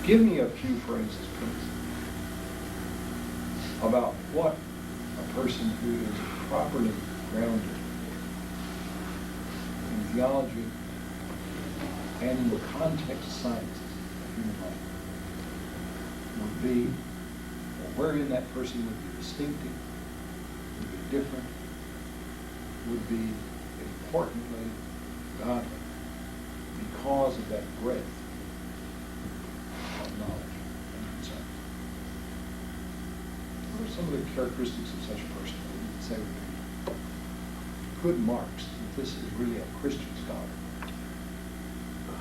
Give me a few phrases, please, about what a person who is properly grounded in theology and in the context sciences of human life would be, or wherein that person would be distinctive, would be different, would be importantly godly because of that breadth of knowledge and insight. What are some of the characteristics of such a person that you would say would be good marks that this is really a Christian scholar?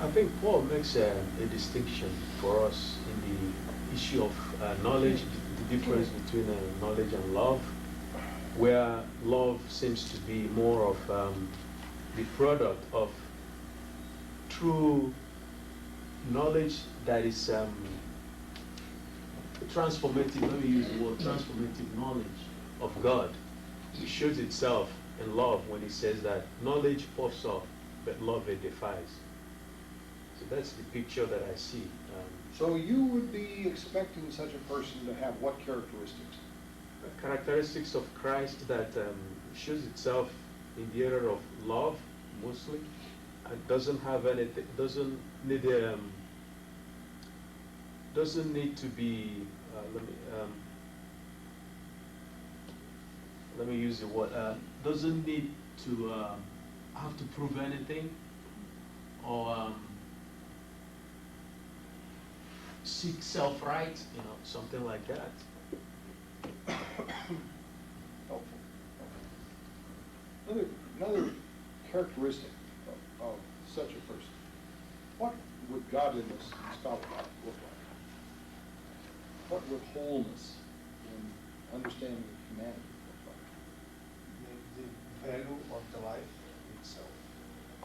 I think Paul makes a distinction for us in the issue of knowledge, the difference between knowledge and love, where love seems to be more of the product of true knowledge that is transformative. Let me use the word transformative knowledge of God. It shows itself in love when he says that knowledge puffs up, but love edifies. So that's the picture that I see. So you would be expecting such a person to have what characteristics? Characteristics of Christ that shows itself in the area of love, mostly. It doesn't have anything, doesn't need to be, let me use the word, doesn't need to have to prove anything, or seek self-right, something like that. Helpful. Another characteristic of such a person. What would godliness in scholarship look like? What would wholeness in understanding of humanity look like? The value of the life itself.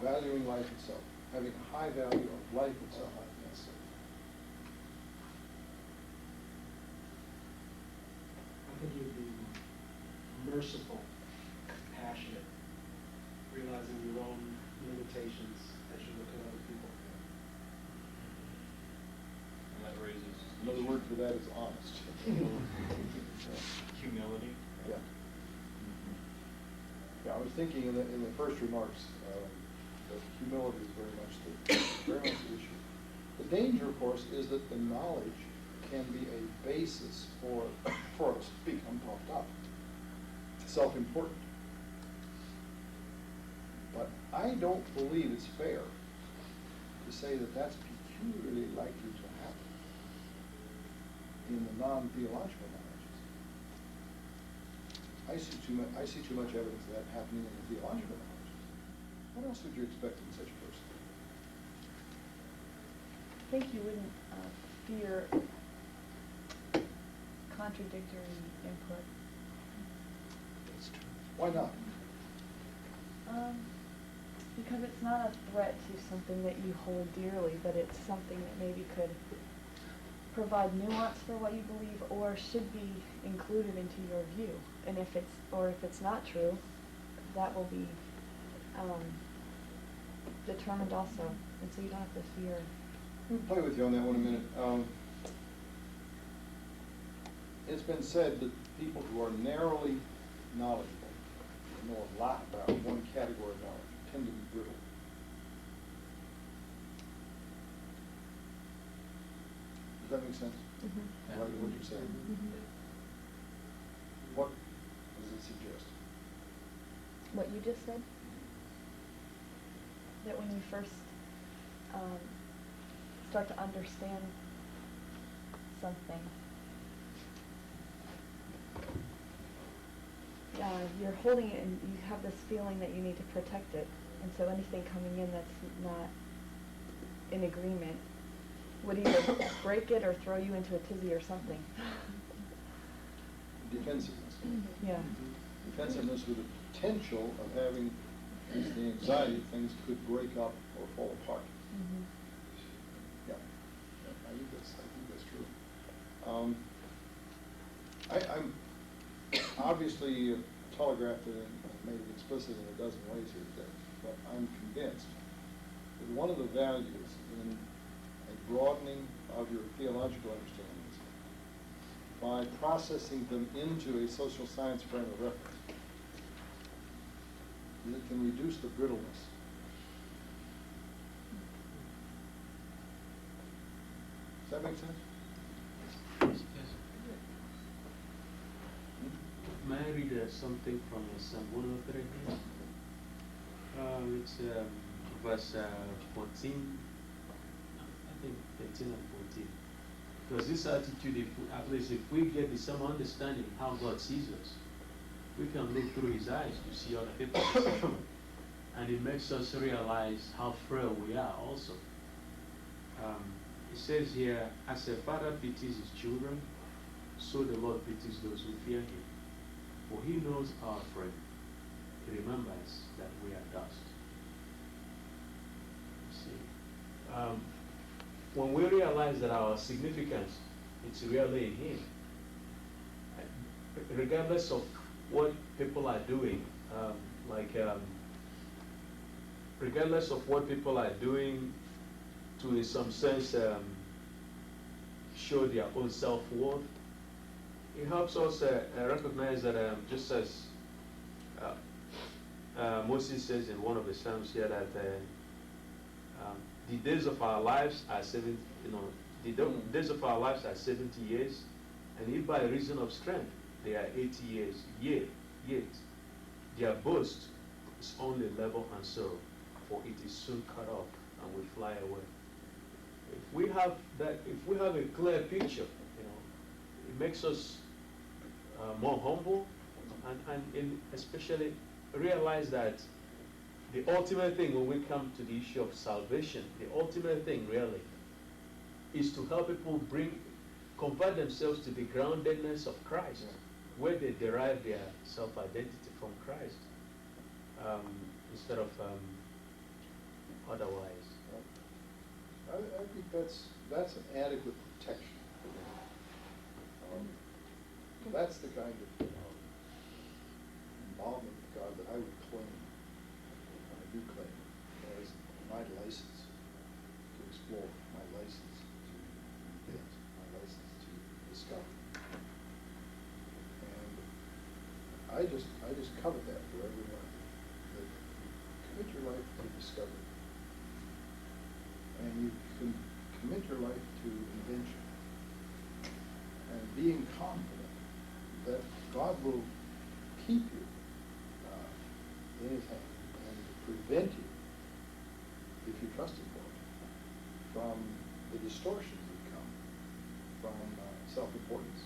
Valuing life itself. Having a high value of life itself. Yes. I think you'd be merciful, compassionate, realizing your own limitations as you look at other people. And that raises Another word for that is honest. humility. Yeah. Yeah, I was thinking in the first remarks that humility is very much the issue. The danger, of course, is that the knowledge can be a basis for us to become puffed up, self-important. But I don't believe it's fair to say that that's peculiarly likely to happen in the non-theological knowledges. I see too much evidence of that happening in the theological knowledges. What else would you expect in such a person? I think you wouldn't fear contradictory input. That's true. Why not? Because it's not a threat to something that you hold dearly, but it's something that maybe could provide nuance for what you believe or should be included into your view. And if it's not true, that will be determined also. And so you don't have to fear. Let me play with you on that one a minute. It's been said that people who are narrowly knowledgeable, know a lot about one category of knowledge, tend to be brittle. Does that make sense? Mm-hmm. Right, what you're saying? Mm-hmm. What does it suggest? What you just said? That when you first start to understand something, you're holding it and you have this feeling that you need to protect it. And so anything coming in that's not in agreement would either break it or throw you into a tizzy or something. Defensiveness. Yeah. Defensiveness with the potential of having the anxiety things could break up or fall apart. Mm-hmm. Yeah. I think that's true. I'm obviously telegraphed it and made it explicit in a dozen ways here today, but I'm convinced that one of the values in a broadening of your theological understandings by processing them into a social science frame of reference. It can reduce the brittleness. Does that make sense? May I read something from Psalm 103 here? It's verse 14, I think 13 and 14. Because this attitude, at least if we get some understanding how God sees us, we can look through His eyes to see other people. And it makes us realize how frail we are also. It says here, as a father pities his children, so the Lord pities those who fear Him. For He knows our frame. He remembers that we are dust. You see, when we realize that our significance, it's really in Him, regardless of what people are doing, regardless of what people are doing to, in some sense, show their own self-worth, it helps us recognize that just as Moses says in one of the Psalms here that the days of our lives are 70, days of our lives are 70 years, and if by reason of strength they are 80 years, yet their boast is only level and sorrow, for it is soon cut off and will fly away. If we have that, if we have a clear picture, it makes us more humble, and especially realize that the ultimate thing when we come to the issue of salvation, the ultimate thing really is to help people convert themselves to the groundedness of Christ, where they derive their self-identity from Christ, instead of otherwise. I think that's an adequate protection. That's the kind of involvement with God that I would claim, I do claim, as my license to explore, my license to invent, my license to discover. And I just covet that for everyone. That you commit your life to discovery. And you can commit your life to invention. And being confident that God will keep you in His hand and prevent you, if you trust Him for it, from the distortions that come from self-importance.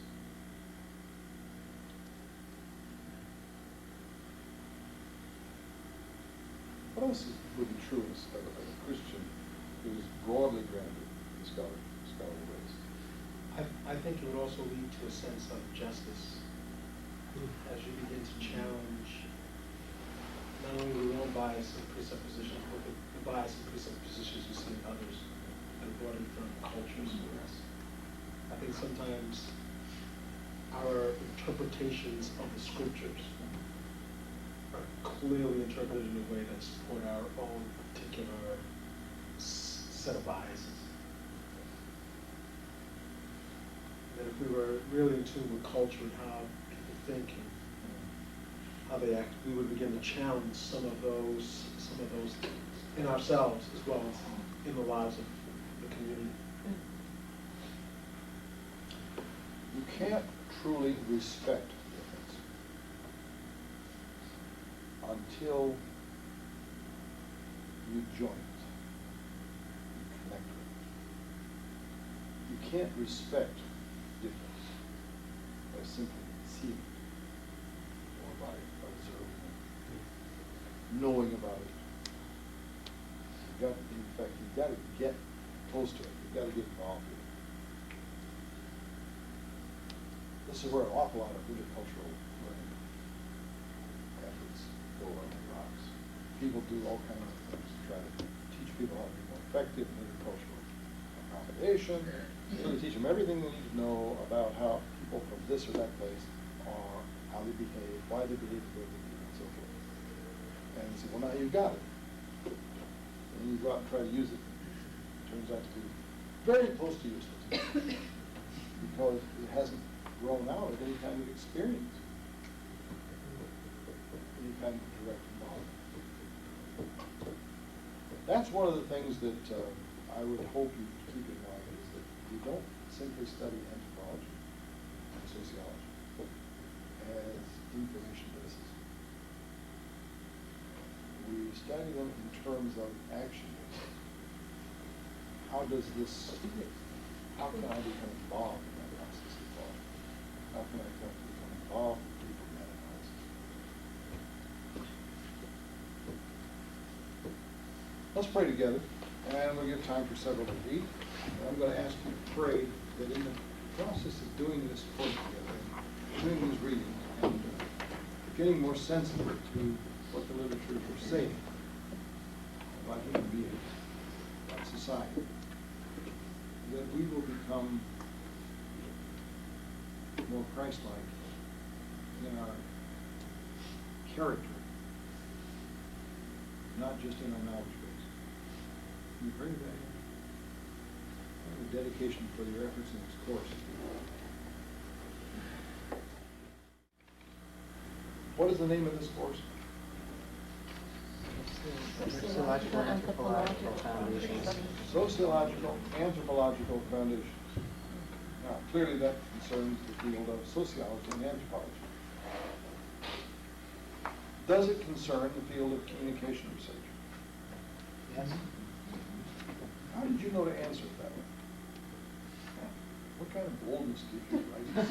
What else would be true of a Christian who is broadly grounded in scholarly ways? I think it would also lead to a sense of justice as you begin to challenge not only your own bias and presuppositions, but the bias and presuppositions you see in others that are brought in from cultures for us. I think sometimes our interpretations of the scriptures are clearly interpreted in a way that support our own particular set of biases. That if we were really in tune with culture and how people think and how they act, we would begin to challenge some of those in ourselves as well as in the lives of the community. You can't truly respect difference until you join it, you connect with it. You can't respect difference by simply seeing it or by observing it, knowing about it. In fact, you've got to get close to it. You've got to get involved with it. This is where an awful lot of intercultural learning efforts go on the rocks. People do all kinds of things to try to teach people how to be more effective in intercultural accommodation. So they teach them everything they need to know about how people from this or that place are, how they behave, why they behave the way they do, and so forth. And you say, well, now you've got it. And you go out and try to use it. It turns out to be very close to useless because it hasn't grown out of any kind of experience, any kind of direct involvement. That's one of the things that I would hope you keep in mind, is that you don't simply study anthropology and sociology as information bases. We study them in terms of action. How does this, how can I become involved in that process of thought? How can I become involved with people in that analysis? Let's pray together, and we'll give time for several to read. I'm going to ask you to pray that in the process of doing this course together, and doing these readings, and getting more sensitive to what the literatures are saying about human beings, about society, that we will become more Christ-like in our character, not just in our knowledge base. Can you pray to that? A dedication for your efforts in this course. What is the name of this course? Sociological, Anthropological Foundations. Sociological, Anthropological Foundations. Now, clearly that concerns the field of sociology and anthropology. Does it concern the field of communication research? Yes. How did you know to answer it that way? What kind of boldness did you write?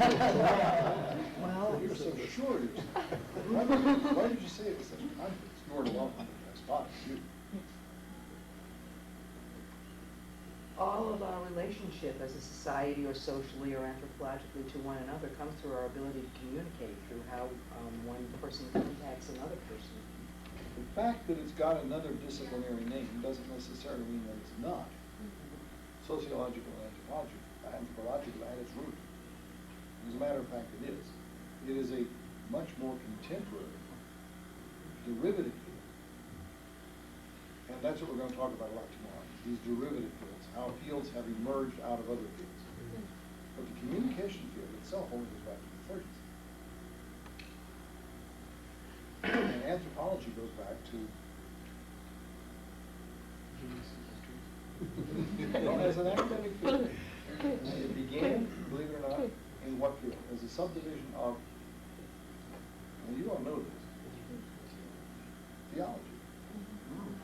Well, You're so sure of yourself. Why did you say it with such confidence? Nor do I spot you. all of our relationship as a society or socially or anthropologically to one another comes through our ability to communicate, through how one person contacts another person. The fact that it's got another disciplinary name doesn't necessarily mean that it's not. Sociological and anthropological at its root. As a matter of fact, it is. It is a much more contemporary, derivative field. And that's what we're going to talk about a lot tomorrow, these derivative fields, how fields have emerged out of other fields. But the communication field itself only goes back to the 30s. And anthropology goes back to well, as an academic field. It began, believe it or not, in what field? As a subdivision of, and you all know this, theology.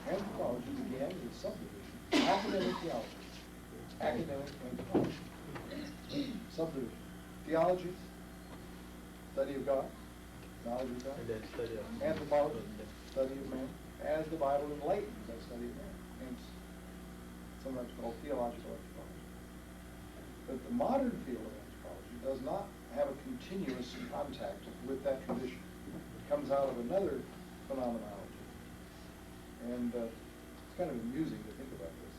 Anthropology began as a subdivision, academic theology, academic anthropology, subdivision. Theology, study of God, knowledge of God. And then study of Anthropology, study of man, as the Bible enlightens that study of man, hence sometimes called theological anthropology. But the modern field of anthropology does not have a continuous contact with that tradition. It comes out of another phenomenology. And it's kind of amusing to think about this.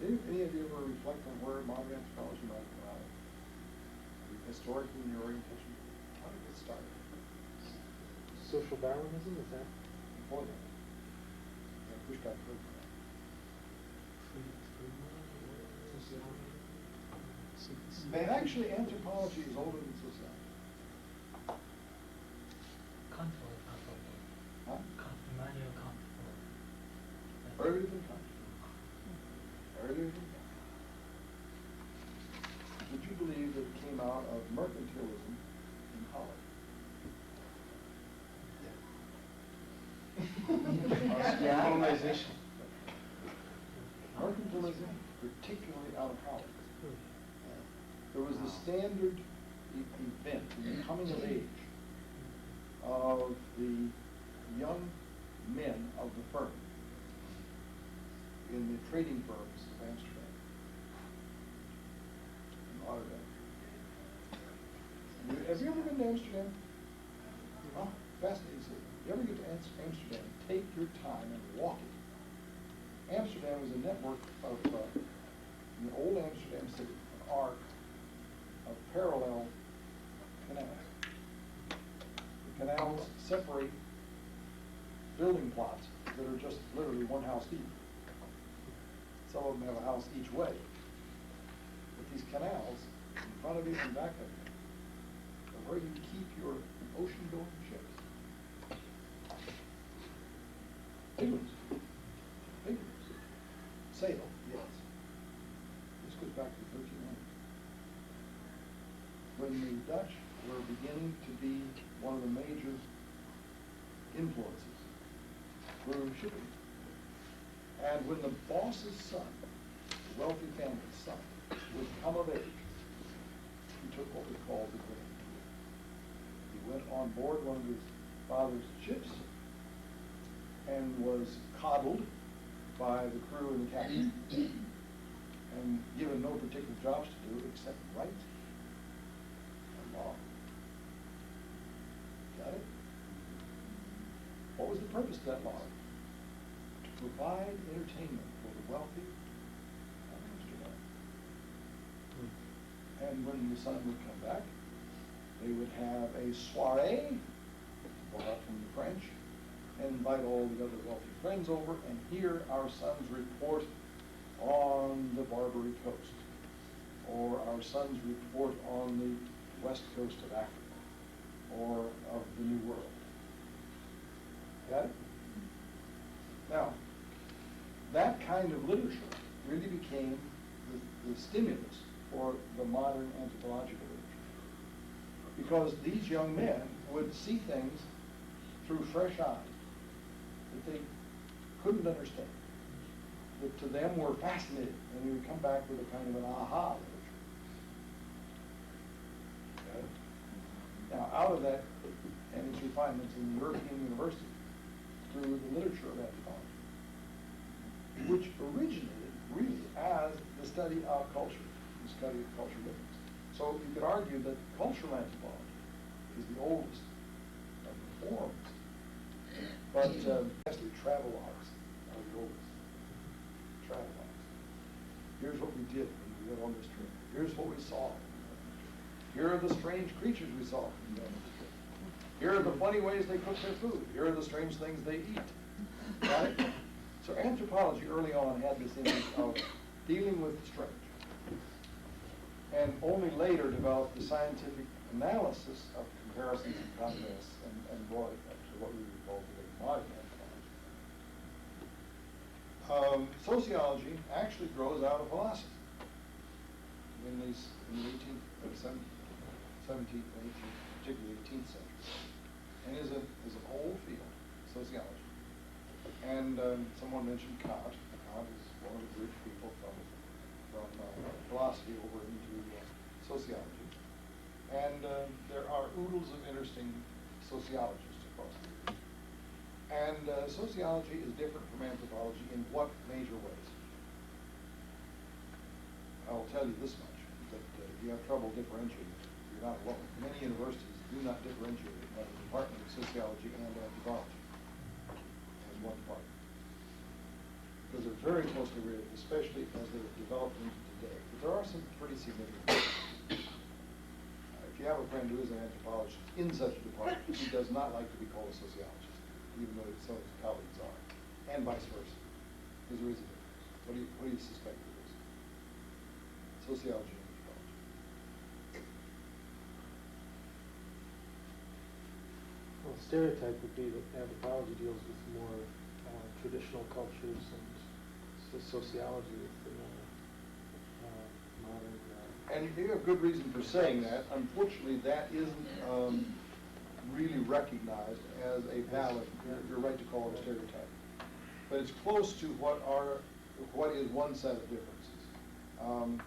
Any of you ever reflect on where modern anthropology might come out of? Historically in your orientation? How did it start? social Darwinism, is that? Before that? Yeah, push back further than that. But actually, anthropology is older than sociology. Huh? Earlier than Kant. Earlier than Kant. Would you believe that it came out of mercantilism in Holland? Yeah. Colonization. Mercantilism, particularly out of Holland. There was the standard event, the coming of age of the young men of the firm in the trading firms of Amsterdam and Rotterdam. Have you ever been to Amsterdam? Oh, fascinating city. If you ever get to Amsterdam, take your time and walk it. Amsterdam was a network of, in the old Amsterdam city, an arc of parallel canals. The canals separate building plots that are just literally one house deep. some of them have a house each way. But these canals in front of you and back of you are where you keep your ocean-going ships. Big ones. Big ones. Sail, yes. This goes back to the 1300s. When the Dutch were beginning to be one of the major influences through shipping. And when the boss's son, the wealthy family's son, would come of age, he took what was called the Grand Tour. He went on board one of his father's ships and was coddled by the crew and the captain and given no particular jobs to do except write and law. Got it? What was the purpose of that law? To provide entertainment for the wealthy of Amsterdam. And when the son would come back, they would have a soiree, brought up from the French, and invite all the other wealthy friends over and hear our sons report on the Barbary Coast, or our sons report on the west coast of Africa, or of the New World. Got it? Now, that kind of literature really became the stimulus for the modern anthropological literature. Because these young men would see things through fresh eyes that they couldn't understand, that to them were fascinating, and they would come back with a kind of an aha literature. Okay? Now, out of that, and its refinements in the European university, through the literature of anthropology, which originated really as the study of culture, the study of cultural difference. So you could argue that cultural anthropology is the oldest of the forms, but actually travelogues are the oldest. Travelogues. Here's what we did when we went on this trip. Here's what we saw. Here are the strange creatures we saw when we went on this trip. Here are the funny ways they cook their food. Here are the strange things they eat. Right? So anthropology early on had this image of dealing with the strange. And only later developed the scientific analysis of comparisons and contrasts and brought it up to what we would call today modern anthropology. Sociology actually grows out of philosophy in the 18th, 17th, 18th, particularly 18th century, and is an old field, sociology. And someone mentioned Kant. Kant is one of the bridge people from philosophy over into sociology. And there are oodles of interesting sociologists across the world. And sociology is different from anthropology in what major ways? I'll tell you this much, that if you have trouble differentiating, you're not alone. Many universities do not differentiate as a department of sociology and anthropology as one department. Because they're very closely related, especially as they're developed into today. But there are some pretty significant differences. If you have a friend who is an anthropologist in such a department, he does not like to be called a sociologist, even though some of his colleagues are, and vice versa. Because there is a difference. What do you suspect it is? Sociology and anthropology. Well, stereotype would be that anthropology deals with more traditional cultures and sociology with the more modern. And you have good reason for saying that. Unfortunately, that isn't really recognized as a valid, you're right to call it a stereotype. But it's close to what is one set of differences.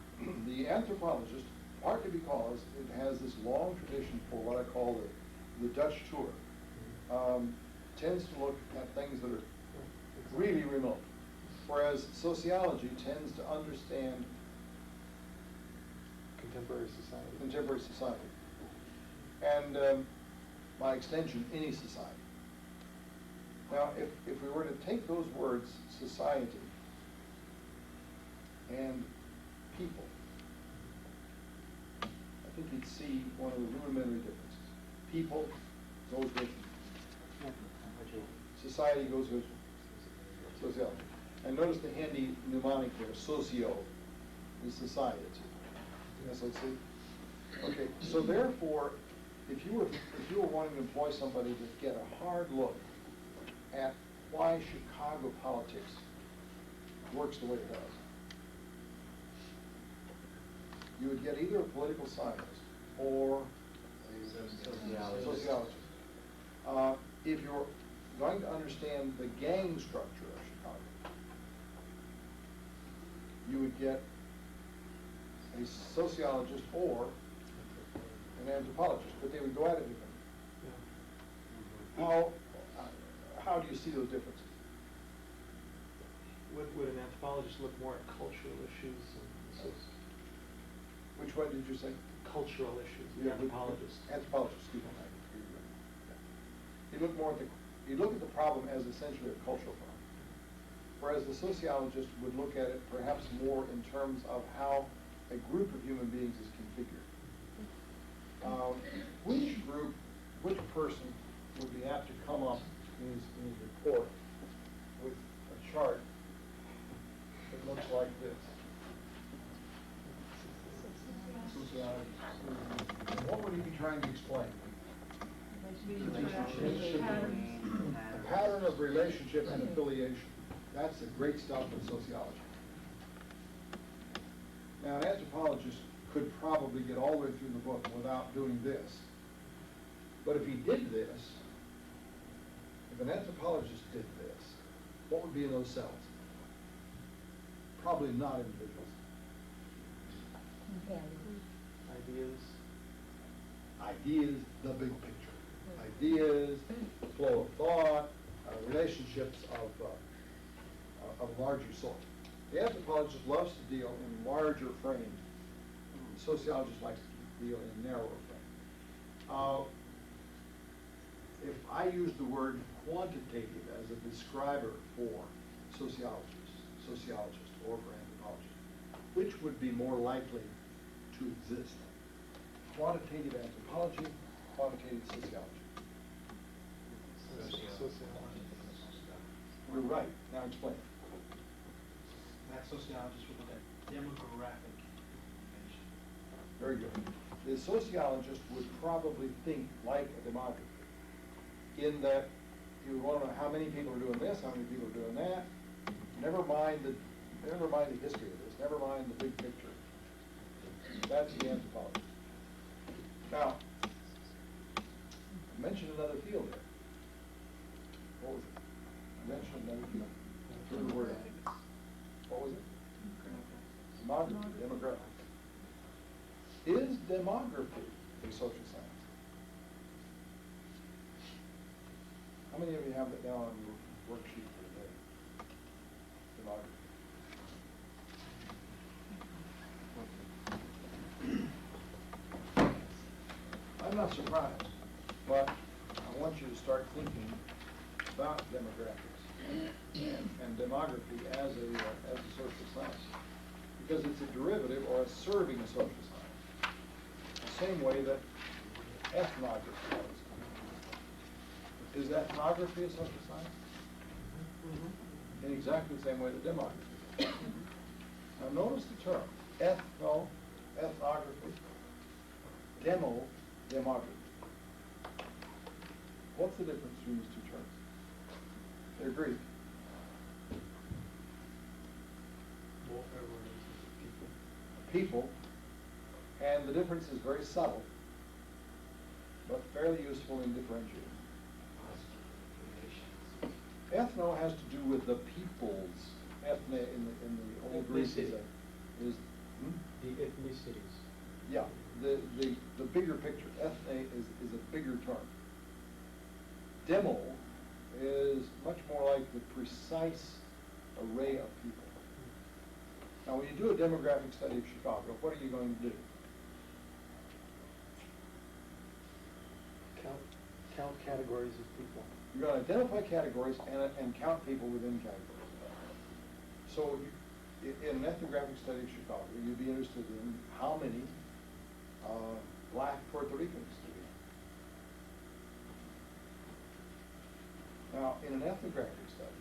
The anthropologist, partly because it has this long tradition for what I call the Dutch tour, tends to look at things that are really remote, whereas sociology tends to understand Contemporary society, and by extension, any society. Now, if we were to take those words, society and people, I think you'd see one of the rudimentary differences. People goes with society goes with sociology. And And notice the handy mnemonic there, socio, is society, S-O-C. Okay, so therefore, if you were wanting to employ somebody to get a hard look at why Chicago politics works the way it does, you would get either a political scientist or a sociologist. If you're going to understand the gang structure of Chicago, you would get a sociologist or an anthropologist, but they would go at it differently. How do you see those differences? Would an anthropologist look more at cultural issues and Which one did you say? cultural issues, the Yeah, anthropologist? Anthropologist, excuse me. You look at the problem as essentially a cultural problem, whereas the sociologist would look at it perhaps more in terms of how a group of human beings is configured. Which person would be apt to come up in his report with a chart that looks like this? Sociologist. And what would he be trying to explain? A pattern of relationship and affiliation. That's the great stuff in sociology. Now, an anthropologist could probably get all the way through the book without doing this. But if he did this, if an anthropologist did this, what would be in those cells? Probably not individuals. Ideas, the big picture. Ideas, flow of thought, relationships of larger sort. The anthropologist loves to deal in larger frames. The sociologist likes to deal in narrower frames. If I use the word quantitative as a describer for sociologists or for anthropologists, which would be more likely to exist? Quantitative anthropology, quantitative sociology. We're right. Now explain. That sociologist would look at demographic information. Very good. The sociologist would probably think like a demographer, in that you would want to know how many people are doing this, how many people are doing that. Never mind the history of this. Never mind the big picture. That's the anthropologist. Now, I mentioned another field there. What was it? I mentioned another field. Third word. What was it? Demography. Demographics. Is demography a social science? How many of you have that down on your worksheet for today? Demography. I'm not surprised, but I want you to start thinking about demographics and demography as a social science, because it's a derivative or a serving a social science, the same way that ethnography is. Is ethnography a social science? In exactly the same way that demography is. Now notice the term, ethnography, demography. What's the difference between these two terms? They're Greek. People, and the difference is very subtle, but fairly useful in differentiating. Ethno has to do with the peoples. Ethne in the old Greek is The ethnicities. yeah, the bigger picture. Ethne is a bigger term. Demo is much more like the precise array of people. Now, when you do a demographic study of Chicago, what are you going to do? Count categories of people. You're going to identify categories and count people within categories. So, in an ethnographic study of Chicago, you'd be interested in how many black Puerto Ricans do we have. Now, in an ethnographic study,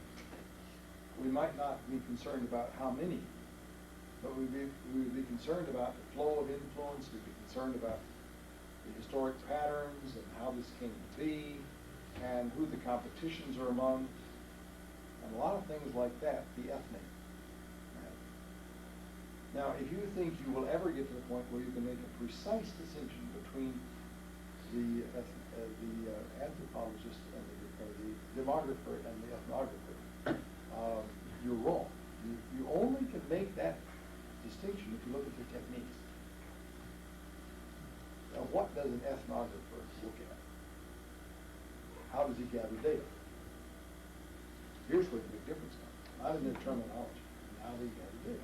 we might not be concerned about how many, but we would be concerned about the flow of influence, we'd be concerned about the historic patterns and how this came to be, and who the competitions are among, and a lot of things like that, the ethnic. Now, if you think you will ever get to the point where you can make a precise distinction between the anthropologist and the demographer and the ethnographer, you're wrong. You only can make that distinction if you look at the techniques. Now, what does an ethnographer look at? How does he gather data? Here's where the big difference comes. Not in their terminology, but how they gather data.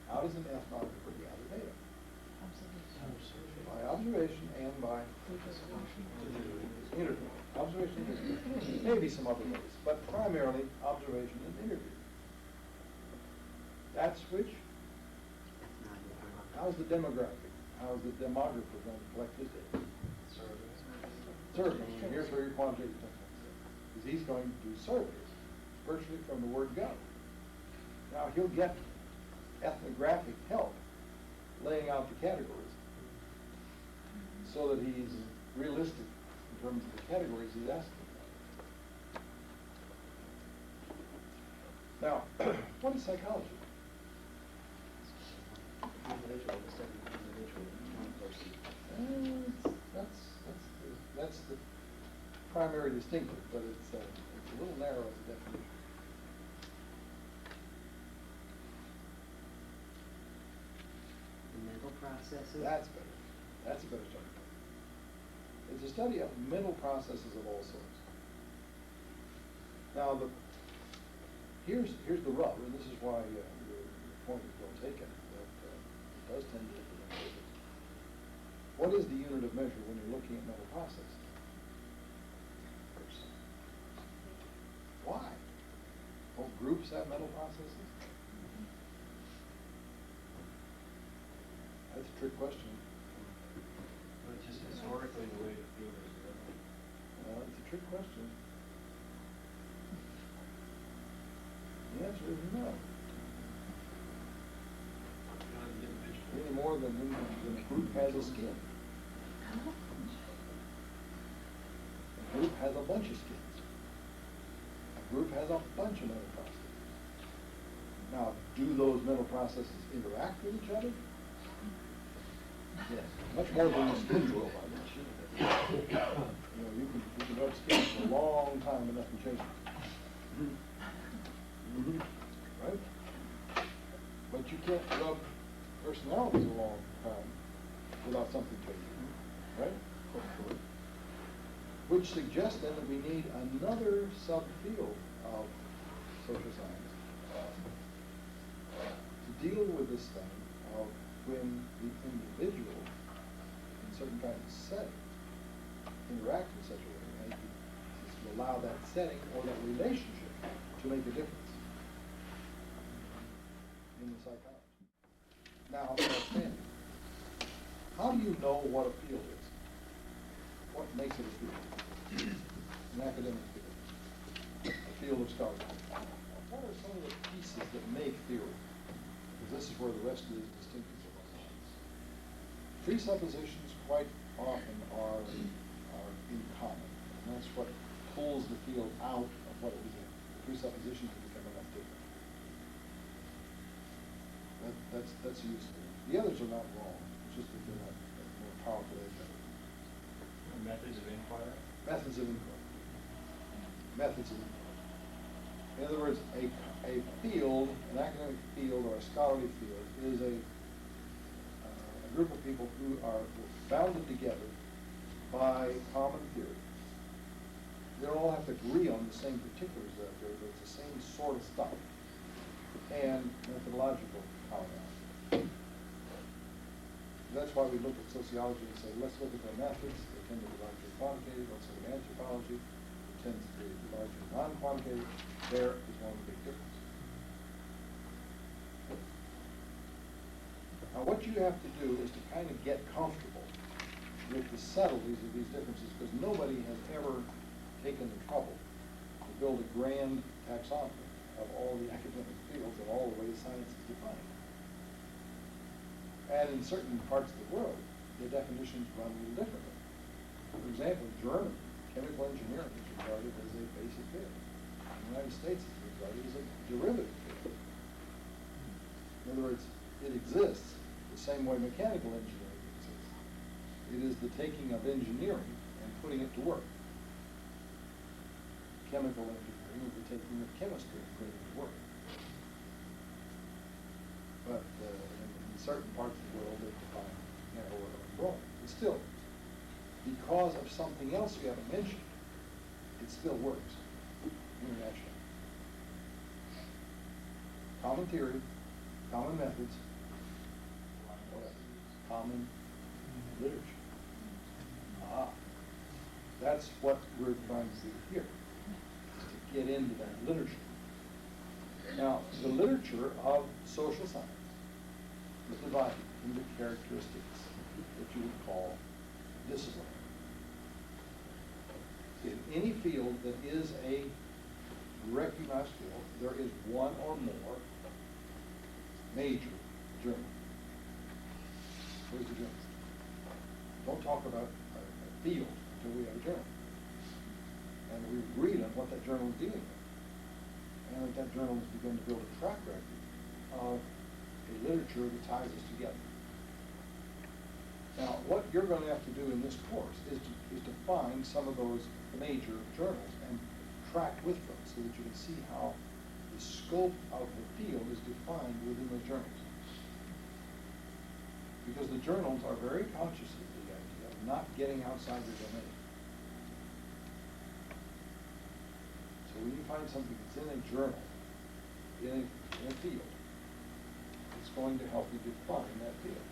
How does an ethnographer gather data? By observation and by interview. Observation and interview. Maybe some other ways, but primarily observation and interview. That's which? How's the demographic? How's the demographer going to collect his data? Surveys. And here's where your quantitative technique comes in. Because he's going to do surveys, virtually from the word go. Now, he'll get ethnographic help laying out the categories so that he's realistic in terms of the categories he's asking about. Now, what is psychology? That's the primary distinction, but it's a little narrow as a definition. The mental processes. That's better. That's a better starting point. It's a study of mental processes of all sorts. Now, here's the rub, and this is why your point is well taken, that it does tend to influence. What is the unit of measure when you're looking at mental processes? Person. Why? Don't groups have mental processes? That's a trick question. But just historically, the way the field is going. It's a trick question. The answer is no. Any more than a group has a skin. A group has a bunch of skins. A group has a bunch of mental processes. Now, do those mental processes interact with each other? Yes, much more than the skins will, by the way. You can rub skins for a long time and nothing changes. Right? But you can't rub personalities a long time without something changing. Right? Which suggests then that we need another subfield of social science to deal with this thing of when the individual, in certain kinds of setting, interact in such a way as to allow that setting or that relationship to make a difference in the psychology. Now, outstanding. How do you know what a field is? What makes it a field? An academic field. A field of scholarship. What are some of the pieces that make theory? Because this is where the rest of these distinctives are. Presuppositions quite often are in common. And that's what pulls the field out of what it was in. The presuppositions have become enough different. That's useful. The others are not wrong. It's just that they're not more powerful as ever. Methods of inquiry? Methods of inquiry. Methods of inquiry. In other words, a field, an academic field or a scholarly field, is a group of people who are bounded together by common theory. They don't all have to agree on the same particulars of that theory, but it's the same sort of stuff. And methodological commonality. That's why we look at sociology and say, let's look at their methods. They tend to be largely quantitative. Let's look at anthropology. It tends to be largely non-quantitative. There is one big difference. Now, what you have to do is to kind of get comfortable with the subtleties of these differences, because nobody has ever taken the trouble to build a grand taxonomy of all the academic fields and all the ways science is defined. And in certain parts of the world, the definitions run a little differently. For example, German chemical engineering is regarded as a basic field. In the United States, it's regarded as a derivative field. In other words, it exists the same way mechanical engineering exists. It is the taking of engineering and putting it to work. Chemical engineering is the taking of chemistry and putting it to work. But in certain parts of the world, they define narrower and broader. But still, because of something else you haven't mentioned, it still works internationally. Common theory, common methods, common literature. That's what we're trying to do here, to get into that literature. Now, the literature of social science is divided into characteristics that you would call discipline. In any field that is a recognized field, there is one or more major journals. Where's the journal? Don't talk about a field until we have a journal. And we read on what that journal is dealing with. And that journal has begun to build a track record of a literature that ties us together. Now, what you're going to have to do in this course is to find some of those major journals and track with them so that you can see how the scope of the field is defined within those journals. Because the journals are very conscious of the idea of not getting outside their domain. So when you find something that's in a journal, in a field, it's going to help you define that field.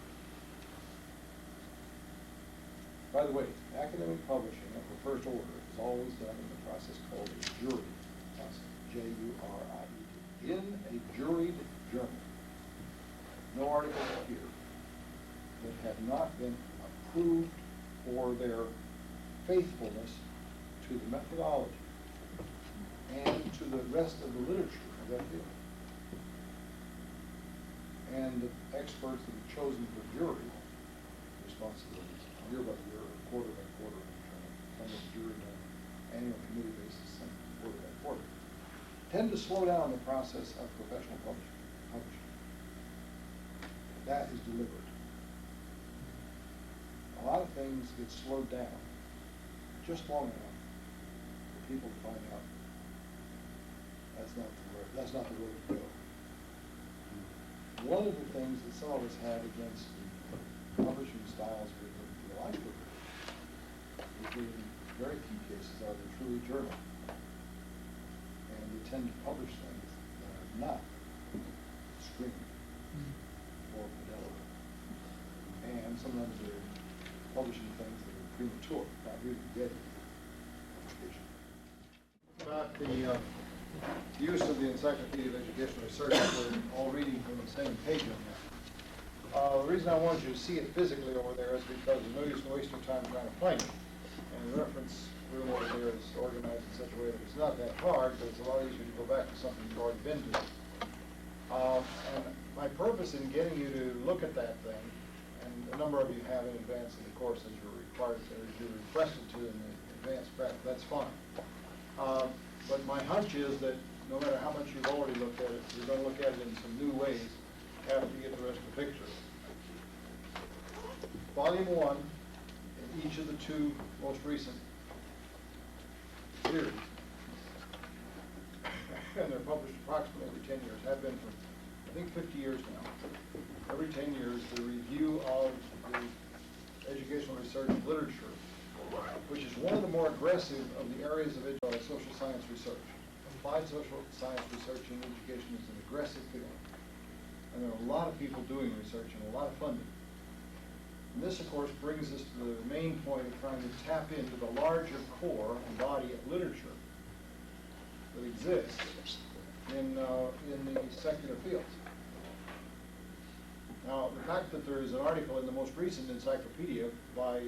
By the way, academic publishing of the first order is always done in the process called a jury process, J-U-R-I-E-D. In a juried journal, no articles appear that have not been approved for their faithfulness to the methodology and to the rest of the literature of that field. And the experts that are chosen for jury responsibilities, year by year, or quarter by quarter, some of the jury on an annual committee basis, some quarter by quarter, tend to slow down the process of professional publishing. That is deliberate. A lot of things get slowed down just long enough for people to find out that's not the road to go. One of the things that some of us have against the publishing styles we like with it, in very few cases, are they truly journal. And they tend to publish things that are not screened or fidelity. And sometimes they're publishing things that are premature, not really ready for publication. About the use of the Encyclopedia of Educational Research, we're all reading from the same page on that. The reason I wanted you to see it physically over there is because there's no use in wasting time trying to find it. And the reference room over there is organized in such a way that it's not that hard, but it's a lot easier to go back to something you've already been to. And my purpose in getting you to look at that thing, and a number of you have in advance of the course as you're required, as you're requested to in the advanced prep, that's fine. But my hunch is that no matter how much you've already looked at it, you're going to look at it in some new ways after you get the rest of the picture. Volume 1, in each of the two most recent series, and they're published approximately every 10 years, have been for, I think, 50 years now. Every 10 years, the review of the educational research literature, which is one of the more aggressive of the areas of social science research. Applied social science research in education is an aggressive field. And there are a lot of people doing research and a lot of funding. And this, of course, brings us to the main point of trying to tap into the larger core and body of literature that exists in the secular fields. Now, the fact that there is an article in the most recent encyclopedia by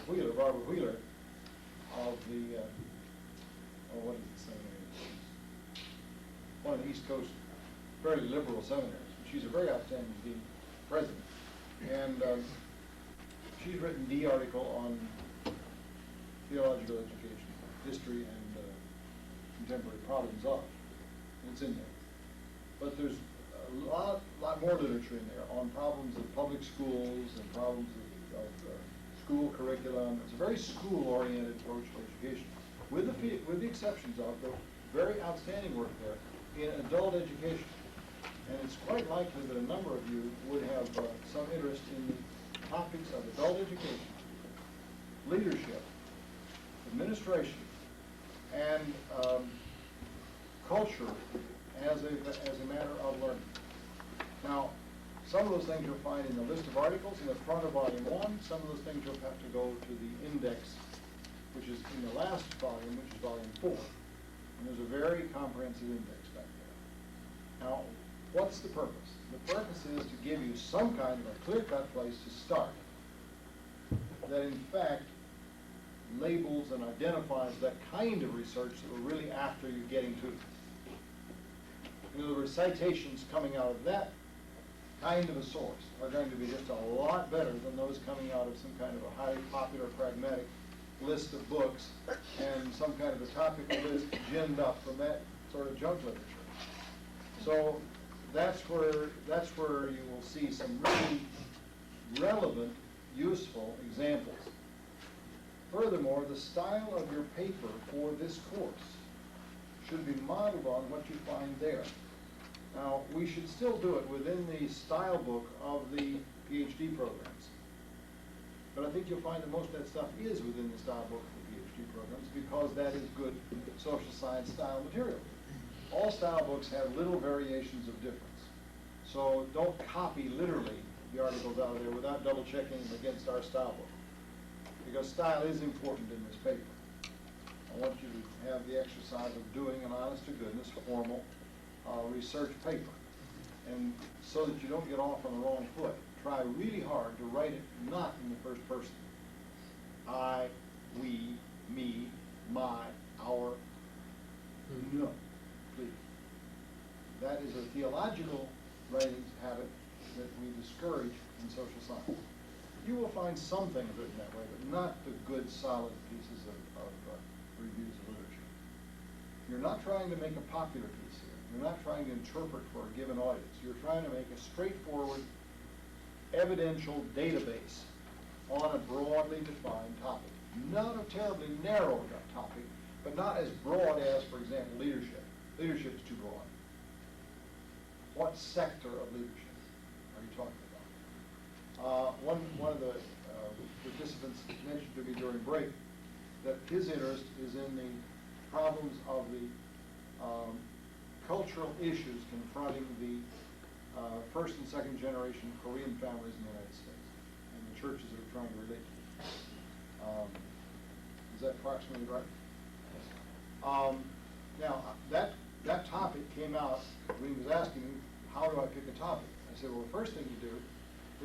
Robert Wheeler, of the, what is it saying? one of the East Coast fairly liberal seminaries. She's a very outstanding dean president. And she's written the article on theological education, history and contemporary problems of. And it's in there. But there's a lot more literature in there on problems of public schools and problems of school curriculum. It's a very school-oriented approach to education, with the exceptions of the very outstanding work there in adult education. And it's quite likely that a number of you would have some interest in the topics of adult education, leadership, administration, and culture as a matter of learning. Now, some of those things you'll find in the list of articles in the front of volume 1. Some of those things you'll have to go to the index, which is in the last volume, which is volume 4. And there's a very comprehensive index back there. Now, what's the purpose? The purpose is to give you some kind of a clear-cut place to start that, in fact, labels and identifies that kind of research that we're really after you getting to. In other words, citations coming out of that kind of a source are going to be just a lot better than those coming out of some kind of a highly popular, pragmatic list of books and some kind of a topical list ginned up from that sort of junk literature. So that's where you will see some really relevant, useful examples. Furthermore, the style of your paper for this course should be modeled on what you find there. Now, we should still do it within the style book of the PhD programs. But I think you'll find that most of that stuff is within the style book of the PhD programs because that is good social science style material. All style books have little variations of difference. So don't copy literally the articles out of there without double checking them against our style book. Because style is important in this paper. I want you to have the exercise of doing an honest-to-goodness, formal research paper. And so that you don't get off on the wrong foot, try really hard to write it not in the first person. I, we, me, my, our. No, please. That is a theological writing habit that we discourage in social science. You will find some things written that way, but not the good, solid pieces of reviews of literature. You're not trying to make a popular piece here. You're not trying to interpret for a given audience. You're trying to make a straightforward, evidential database on a broadly defined topic. Not a terribly narrow topic, but not as broad as, for example, leadership. Leadership is too broad. What sector of leadership are you talking about? One of the participants mentioned to me during break that his interest is in the problems of the cultural issues confronting the first and second generation Korean families in the United States and the churches that are trying to relate to them. Is that approximately right? Now, that topic came out when he was asking me, how do I pick a topic? I said, well, the first thing you do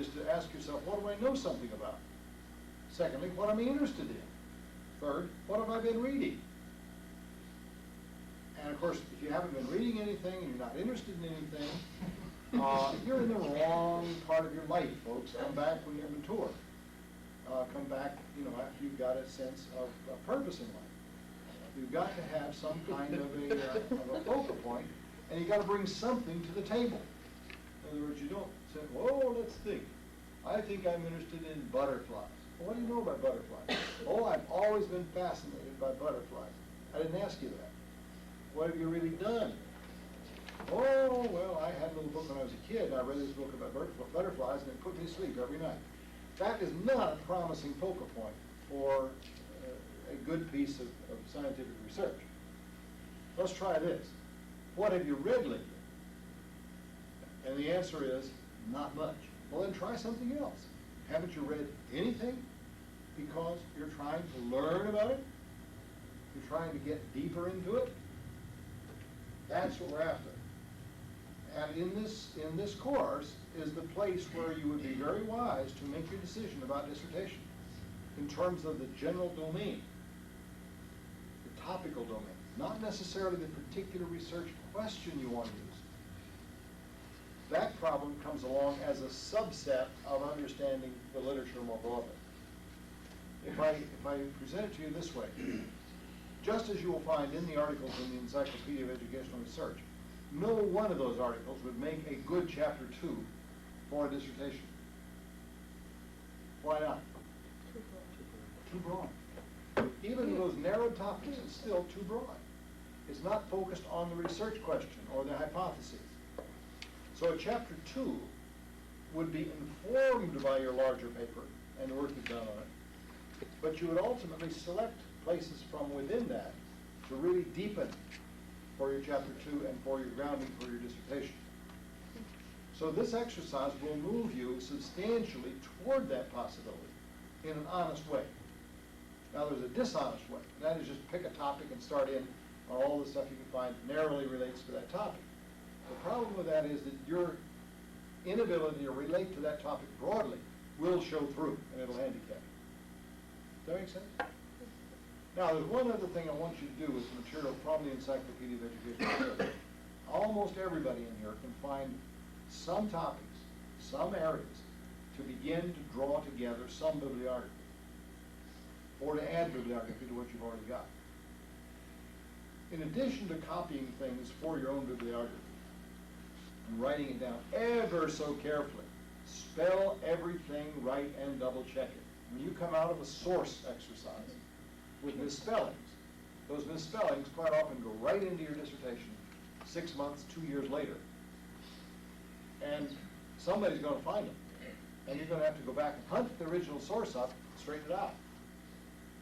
is to ask yourself, what do I know something about? Secondly, what am I interested in? Third, what have I been reading? And of course, if you haven't been reading anything and you're not interested in anything, you're in the wrong part of your life, folks. Come back when you're mature. Come back, after you've got a sense of purpose in life. You've got to have some kind of a focal point, and you've got to bring something to the table. In other words, you don't say, whoa, let's think. I think I'm interested in butterflies. Well, what do you know about butterflies? Oh, I've always been fascinated by butterflies. I didn't ask you that. What have you really done? Oh, well, I had a little book when I was a kid, and I read this book about butterflies, and it put me to sleep every night. That is not a promising focal point for a good piece of scientific research. Let's try this. What have you read lately? And the answer is, not much. Well, then try something else. Haven't you read anything? Because you're trying to learn about it? You're trying to get deeper into it? That's what we're after. And in this course is the place where you would be very wise to make your decision about dissertation in terms of the general domain, the topical domain. not necessarily the particular research question you want to use. That problem comes along as a subset of understanding the literature more broadly. If I present it to you this way, just as you will find in the articles in the Encyclopedia of Educational Research, no one of those articles would make a good chapter 2 for a dissertation. Why not? Too broad. Even those narrow topics, it's still too broad. It's not focused on the research question or the hypotheses. So a chapter 2 would be informed by your larger paper and the work you've done on it, but you would ultimately select places from within that to really deepen for your chapter 2 and for your grounding for your dissertation. So this exercise will move you substantially toward that possibility in an honest way. Now there's a dishonest way, and that is just pick a topic and start in on all the stuff you can find narrowly relates to that topic. The problem with that is that your inability to relate to that topic broadly will show through, and it'll handicap you. Does that make sense? Now, there's one other thing I want you to do with the material from the Encyclopedia of Educational Research. Almost everybody in here can find some topics, some areas, to begin to draw together some bibliography, or to add bibliography to what you've already got. In addition to copying things for your own bibliography and writing it down ever so carefully, spell everything right and double check it. When you come out of a source exercise with misspellings, those misspellings quite often go right into your dissertation 6 months, 2 years later. And somebody's going to find them. And you're going to have to go back and hunt the original source up and straighten it out.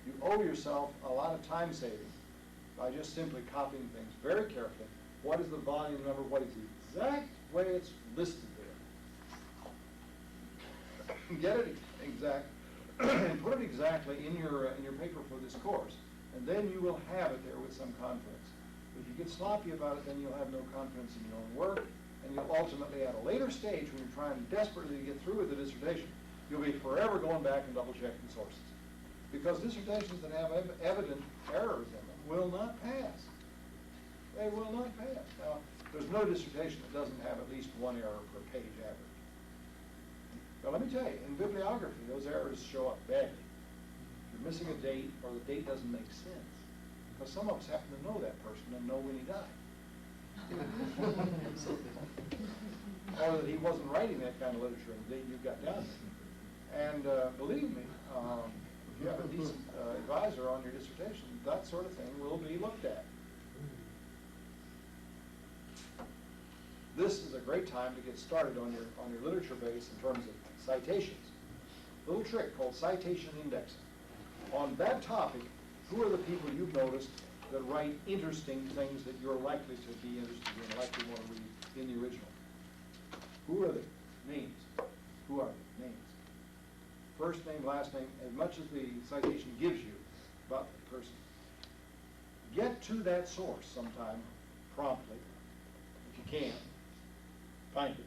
You owe yourself a lot of time saving by just simply copying things very carefully. What is the volume number? What is the exact way it's listed there? Get it exact and put it exactly in your paper for this course, and then you will have it there with some confidence. If you get sloppy about it, then you'll have no confidence in your own work, and you'll ultimately, at a later stage, when you're trying desperately to get through with the dissertation, you'll be forever going back and double-checking sources. Because dissertations that have evident errors in them will not pass. They will not pass. Now, there's no dissertation that doesn't have at least one error per page average. Now, let me tell you, in bibliography, those errors show up badly. If you're missing a date, or the date doesn't make sense, because some of us happen to know that person and know when he died. Or that he wasn't writing that kind of literature in the date you got down there. And believe me, if you have a decent advisor on your dissertation, that sort of thing will be looked at. This is a great time to get started on your literature base in terms of citations. A little trick called citation indexing. On that topic, who are the people you've noticed that write interesting things that you're likely to be interested in, likely want to read in the original? Who are they? Names. Who are they? Names. First name, last name, as much as the citation gives you about the person. Get to that source sometime promptly, if you can. Find it.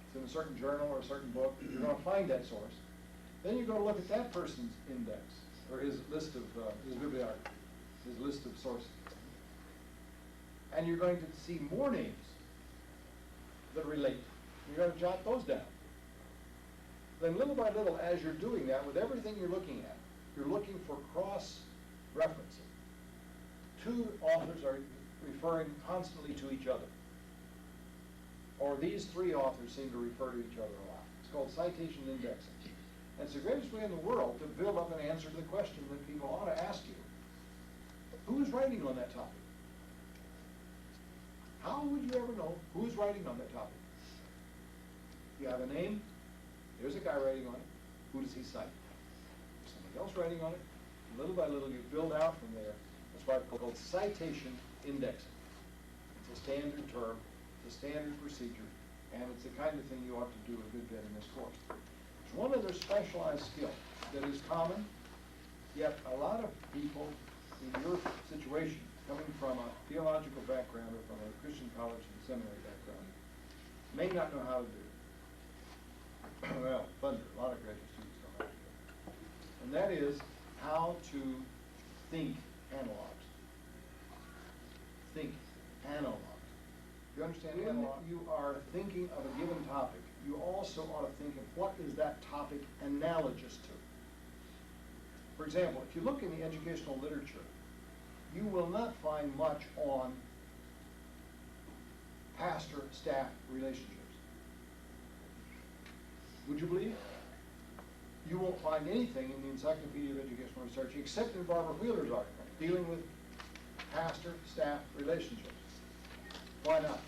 It's in a certain journal or a certain book. You're going to find that source. Then you're going to look at that person's index, or his list of, his bibliography, his list of sources. And you're going to see more names that relate. You're going to jot those down. Then little by little, as you're doing that, with everything you're looking at, you're looking for cross-referencing. Two authors are referring constantly to each other. Or these three authors seem to refer to each other a lot. It's called citation indexing. And it's the greatest way in the world to build up an answer to the question that people ought to ask you. Who's writing on that topic? How would you ever know who's writing on that topic? You have a name, there's a guy writing on it. Who does he cite? There's somebody else writing on it. Little by little, you build out from there. That's why it's called citation indexing. It's a standard term. It's a standard procedure, and it's the kind of thing you ought to do a good bit in this course. There's one other specialized skill that is common, yet a lot of people in your situation, coming from a theological background or from a Christian college and seminary background, may not know how to do. Well, thunder, a lot of graduate students don't know how to do it. And that is how to think analogs. thinking, analog. You understand analog? You are thinking of a given topic. You also ought to think of what is that topic analogous to. For example, if you look in the educational literature, you will not find much on pastor-staff relationships. Would you believe? You won't find anything in the Encyclopedia of Educational Research except in Barbara Wheeler's argument dealing with pastor-staff relationships. Why not?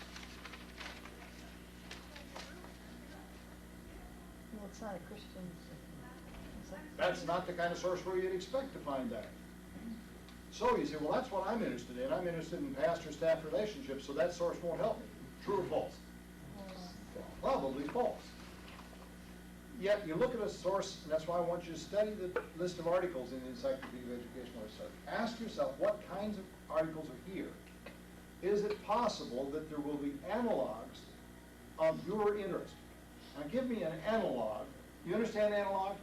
Well, it's not a Christian. It's like That's not the kind of source where you'd expect to find that. So you say, well, that's what I'm interested in. I'm interested in pastor-staff relationships, so that source won't help me. True or false? Probably false. Yet you look at a source, and that's why I want you to study the list of articles in the Encyclopedia of Educational Research. Ask yourself, what kinds of articles are here? Is it possible that there will be analogs of your interest? Now give me an analog. You understand analog?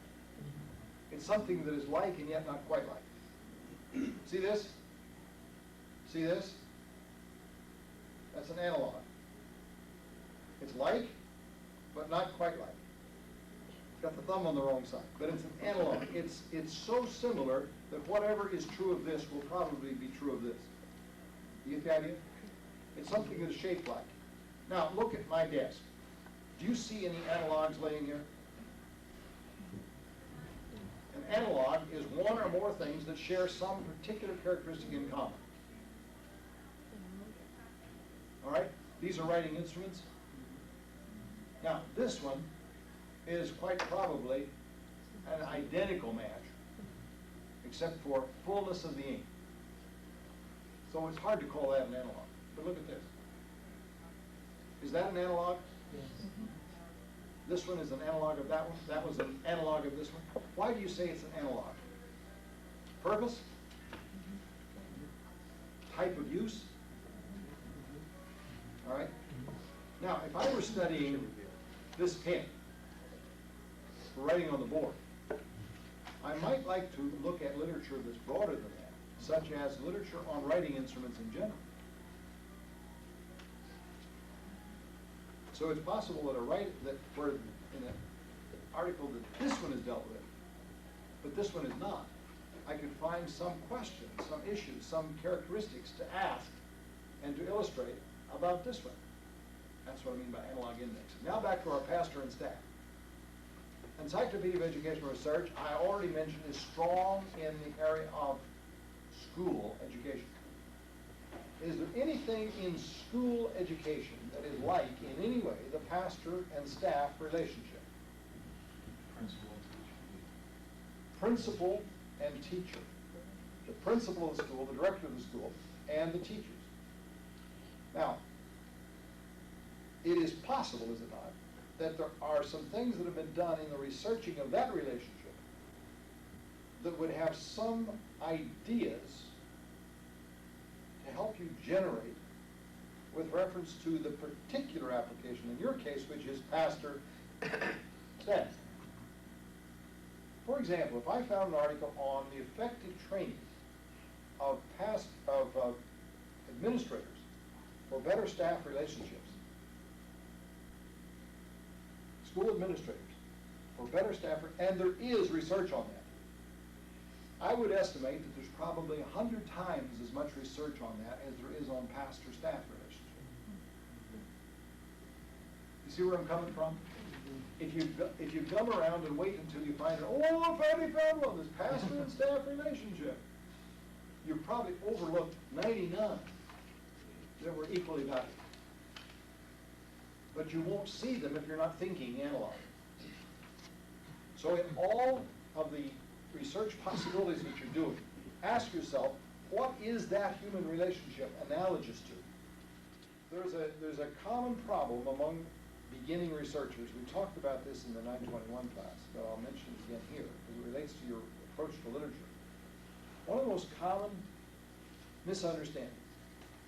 It's something that is like and yet not quite like. See this? See this? That's an analog. It's like, but not quite like. Got the thumb on the wrong side, but it's an analog. It's so similar that whatever is true of this will probably be true of this. You get the idea? It's something that is shaped like. Now, look at my desk. Do you see any analogs laying here? An analog is one or more things that share some particular characteristic in common. All right? These are writing instruments. Now, this one is quite probably an identical match, except for fullness of the ink. So it's hard to call that an analog. But look at this. Is that an analog? Yes. This one is an analog of that one. That was an analog of this one. Why do you say it's an analog? Purpose? Type of use? All right? Now, if I were studying this pen for writing on the board, I might like to look at literature that's broader than that, such as literature on writing instruments in general. So it's possible that where in an article that this one is dealt with, but this one is not, I could find some questions, some issues, some characteristics to ask and to illustrate about this one. That's what I mean by analog indexing. Now back to our pastor and staff. Encyclopedia of Educational Research, I already mentioned, is strong in the area of school education. Is there anything in school education that is like, in any way, the pastor and staff relationship? Principal and teacher. The principal of the school, the director of the school, and the teachers. Now, it is possible, is it not, that there are some things that have been done in the researching of that relationship that would have some ideas to help you generate with reference to the particular application in your case, which is pastor staff. For example, if I found an article on the effective training of administrators for better staff relationships, school administrators for better staff, and there is research on that, I would estimate that there's probably 100 times as much research on that as there is on pastor-staff relationship. You see where I'm coming from? If you come around and wait until you find, oh, Fanny found one, this pastor and staff relationship, you probably overlooked 99 that were equally valuable. But you won't see them if you're not thinking analog. So in all of the research possibilities that you're doing, ask yourself, what is that human relationship analogous to? There's a common problem among beginning researchers. We talked about this in the 921 class, but I'll mention it again here because it relates to your approach to literature. One of the most common misunderstandings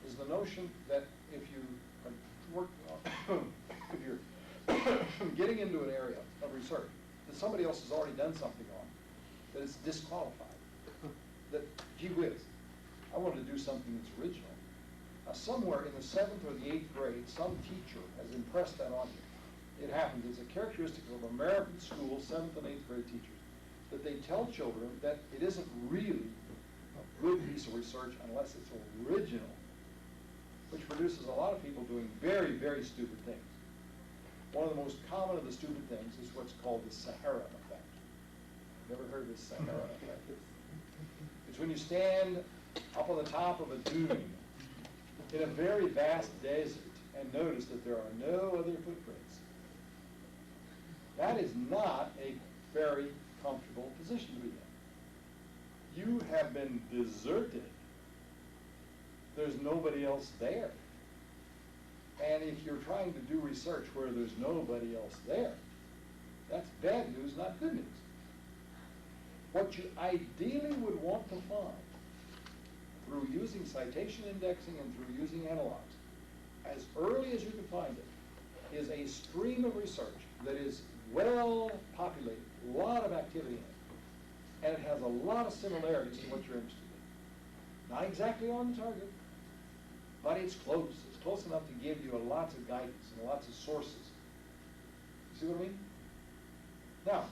is the notion that if you are working on, if you're getting into an area of research that somebody else has already done something on, that it's disqualified. That, gee whiz, I want to do something that's original. somewhere in the 7th or the 8th grade, some teacher has impressed that on you. It happens. It's a characteristic of American schools, 7th and 8th grade teachers, that they tell children that it isn't really a good piece of research unless it's original, which produces a lot of people doing very, very stupid things. One of the most common of the stupid things is what's called the Sahara effect. Never heard of the Sahara effect? It's when you stand up on the top of a dune in a very vast desert and notice that there are no other footprints. That is not a very comfortable position to be in. You have been deserted. There's nobody else there. And if you're trying to do research where there's nobody else there, that's bad news, not good news. What you ideally would want to find through using citation indexing and through using analogs, as early as you can find it, is a stream of research that is well populated, a lot of activity in it, and it has a lot of similarities to what you're interested in. Not exactly on target, but it's close. It's close enough to give you lots of guidance and lots of sources. You see what I mean? Now,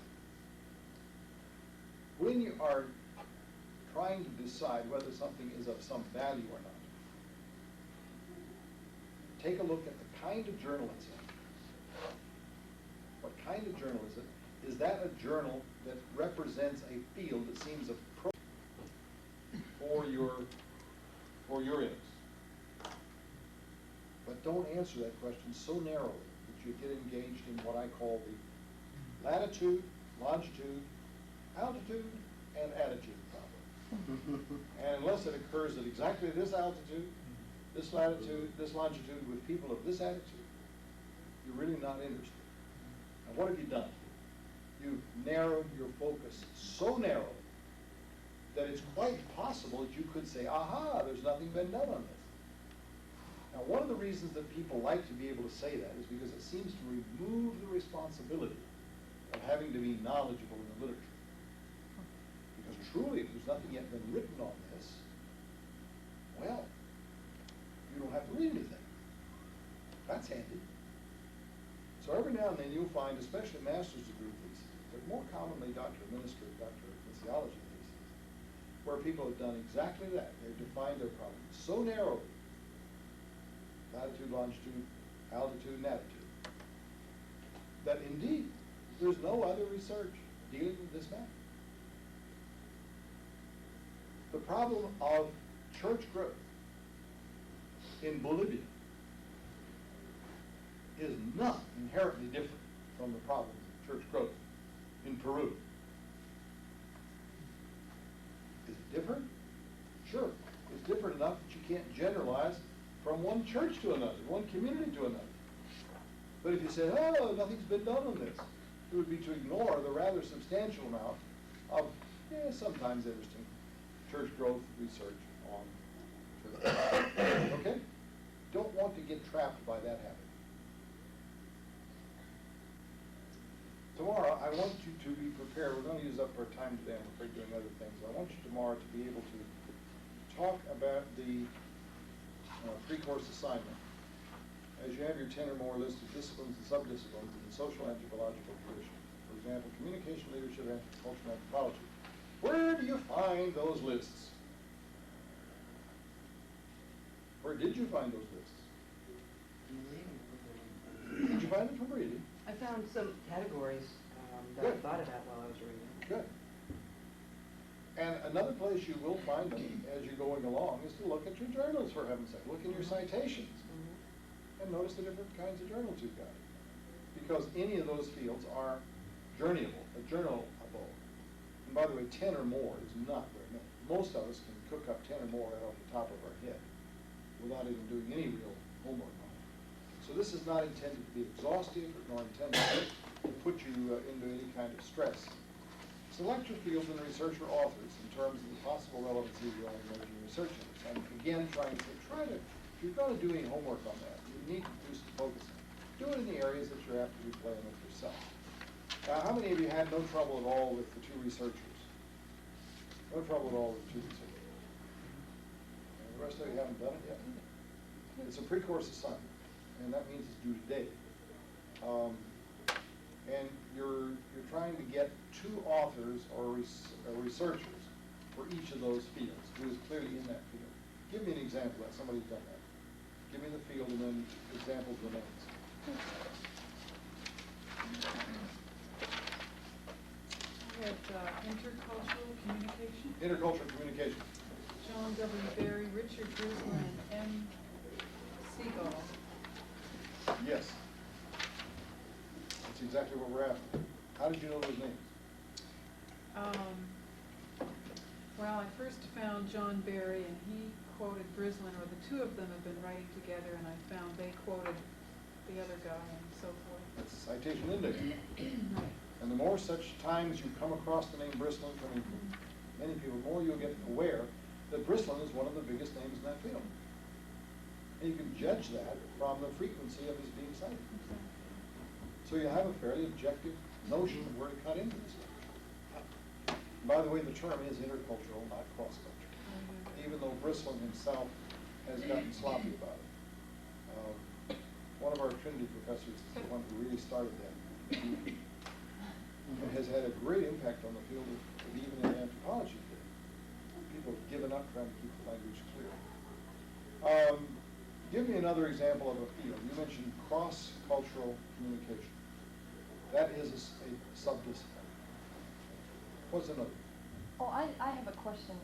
when you are trying to decide whether something is of some value or not, take a look at the kind of journal it's in. What kind of journal is it? Is that a journal that represents a field that seems appropriate for your interest? But don't answer that question so narrowly that you get engaged in what I call the latitude, longitude, altitude, and attitude problem. And unless it occurs at exactly this altitude, this latitude, this longitude with people of this attitude, you're really not interested. And what have you done? You've narrowed your focus so narrowly that it's quite possible that you could say, aha, there's nothing been done on this. Now, one of the reasons that people like to be able to say that is because it seems to remove the responsibility of having to be knowledgeable in the literature. Because truly, if there's nothing yet been written on this, well, you don't have to read anything. That's handy. So every now and then you'll find, especially master's degree theses, but more commonly doctor of ministry, doctor of sociology theses, where people have done exactly that. They've defined their problem so narrowly, latitude, longitude, altitude, and attitude, that indeed there's no other research dealing with this matter. The problem of church growth in Bolivia is not inherently different from the problem of church growth in Peru. Is it different? Sure. It's different enough that you can't generalize from one church to another, one community to another. But if you say, oh, nothing's been done on this, it would be to ignore the rather substantial amount of, sometimes interesting church growth research on church growth. Okay? Don't want to get trapped by that habit. Tomorrow, I want you to be prepared. We're going to use up our time today. I'm afraid doing other things. I want you tomorrow to be able to talk about the pre-course assignment. As you have your 10 or more listed disciplines and subdisciplines in the social anthropological tradition. For example, communication, leadership, culture, and anthropology. Where do you find those lists? Where did you find those lists? Did you find them from reading? I found some categories that Good. I thought about while I was reading. Good. And another place you will find them as you're going along is to look at your journals, for heaven's sake. Look in your citations and notice the different kinds of journals you've got. Because any of those fields are journeyable. And by the way, 10 or more is not very many. Most of us can cook up 10 or more right off the top of our head without even doing any real homework on it. So this is not intended to be exhaustive nor intended to put you into any kind of stress. Select your fields and research your authors in terms of the possible relevancy of your own emerging research interests. And again, if you're going to do any homework on that, you need to do some focusing. Do it in the areas that you're apt to be playing with yourself. Now, how many of you had no trouble at all with the two researchers? No trouble at all with the two researchers. And the rest of you haven't done it yet? it's a pre-course assignment, and that means it's due today. And you're trying to get 2 authors or researchers for each of those fields, who is clearly in that field. Give me an example that somebody's done that. Give me the field and then examples of names. We had intercultural communication, Intercultural communication. John W. Berry, Richard Brisler, and M. Seagull. Yes. That's exactly what we're after. How did you know those names? Well, I first found John Berry, and he quoted Brislin, or the 2 of them have been writing together, and I found they quoted the other guy and so forth. That's a citation index. Right. And the more such times you come across the name Brislin coming from many people, the more you'll get aware that Brislin is one of the biggest names in that field. And you can judge that from the frequency of his being cited. So you have a fairly objective notion of where to cut into this stuff. By the way, the term is intercultural, not cross-cultural, even though Brislin himself has gotten sloppy about it. One of our Trinity professors is the one who really started that. And has had a great impact on the field of even in anthropology. People have given up trying to keep the language clear. Give me another example of a field. You mentioned cross-cultural communication. That is a subdiscipline. What's another? Oh, I have a question.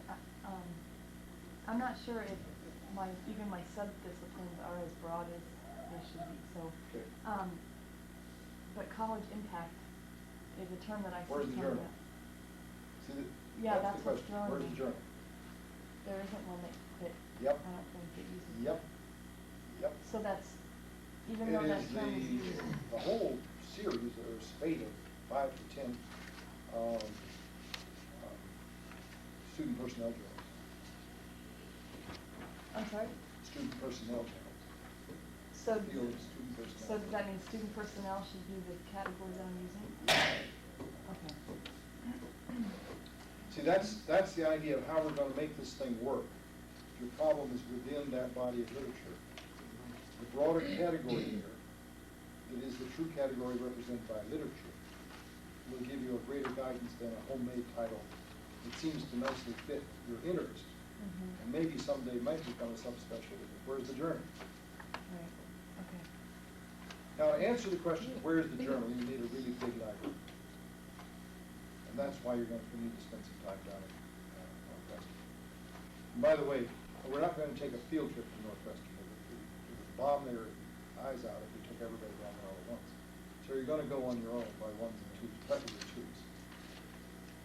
I'm not sure if even my subdisciplines are as broad as they should be. So, Okay. but college impact is a term that I see. Where's the journal? See, Yeah, that's that's the what's question. throwing Where's me. the journal? There isn't one that Yep. I don't think it uses. Yep. Yep. So that's, even It though that is term is used. the whole series or spate of 5 to 10 student personnel journals. I'm sorry? Student personnel journals. So, Field of student personnel. so does that mean student personnel should be the category that I'm using? Okay. See, that's the idea of how we're going to make this thing work. Your problem is within that body of literature. The broader category here, that is the true category represented by literature, will give you a greater guidance than a homemade title that seems to nicely fit your interest. Mm-hmm. And maybe someday might become a subspecialty. Where's the journal? Right, okay. Now, to answer the question, where's the journal, you need a really big library. And that's why you're going to need to spend some time down at Northwestern. And by the way, we're not going to take a field trip to Northwestern. It would bomb their eyes out if we took everybody down there all at once. So you're going to go on your own by 1s and 2s, preferably 2s.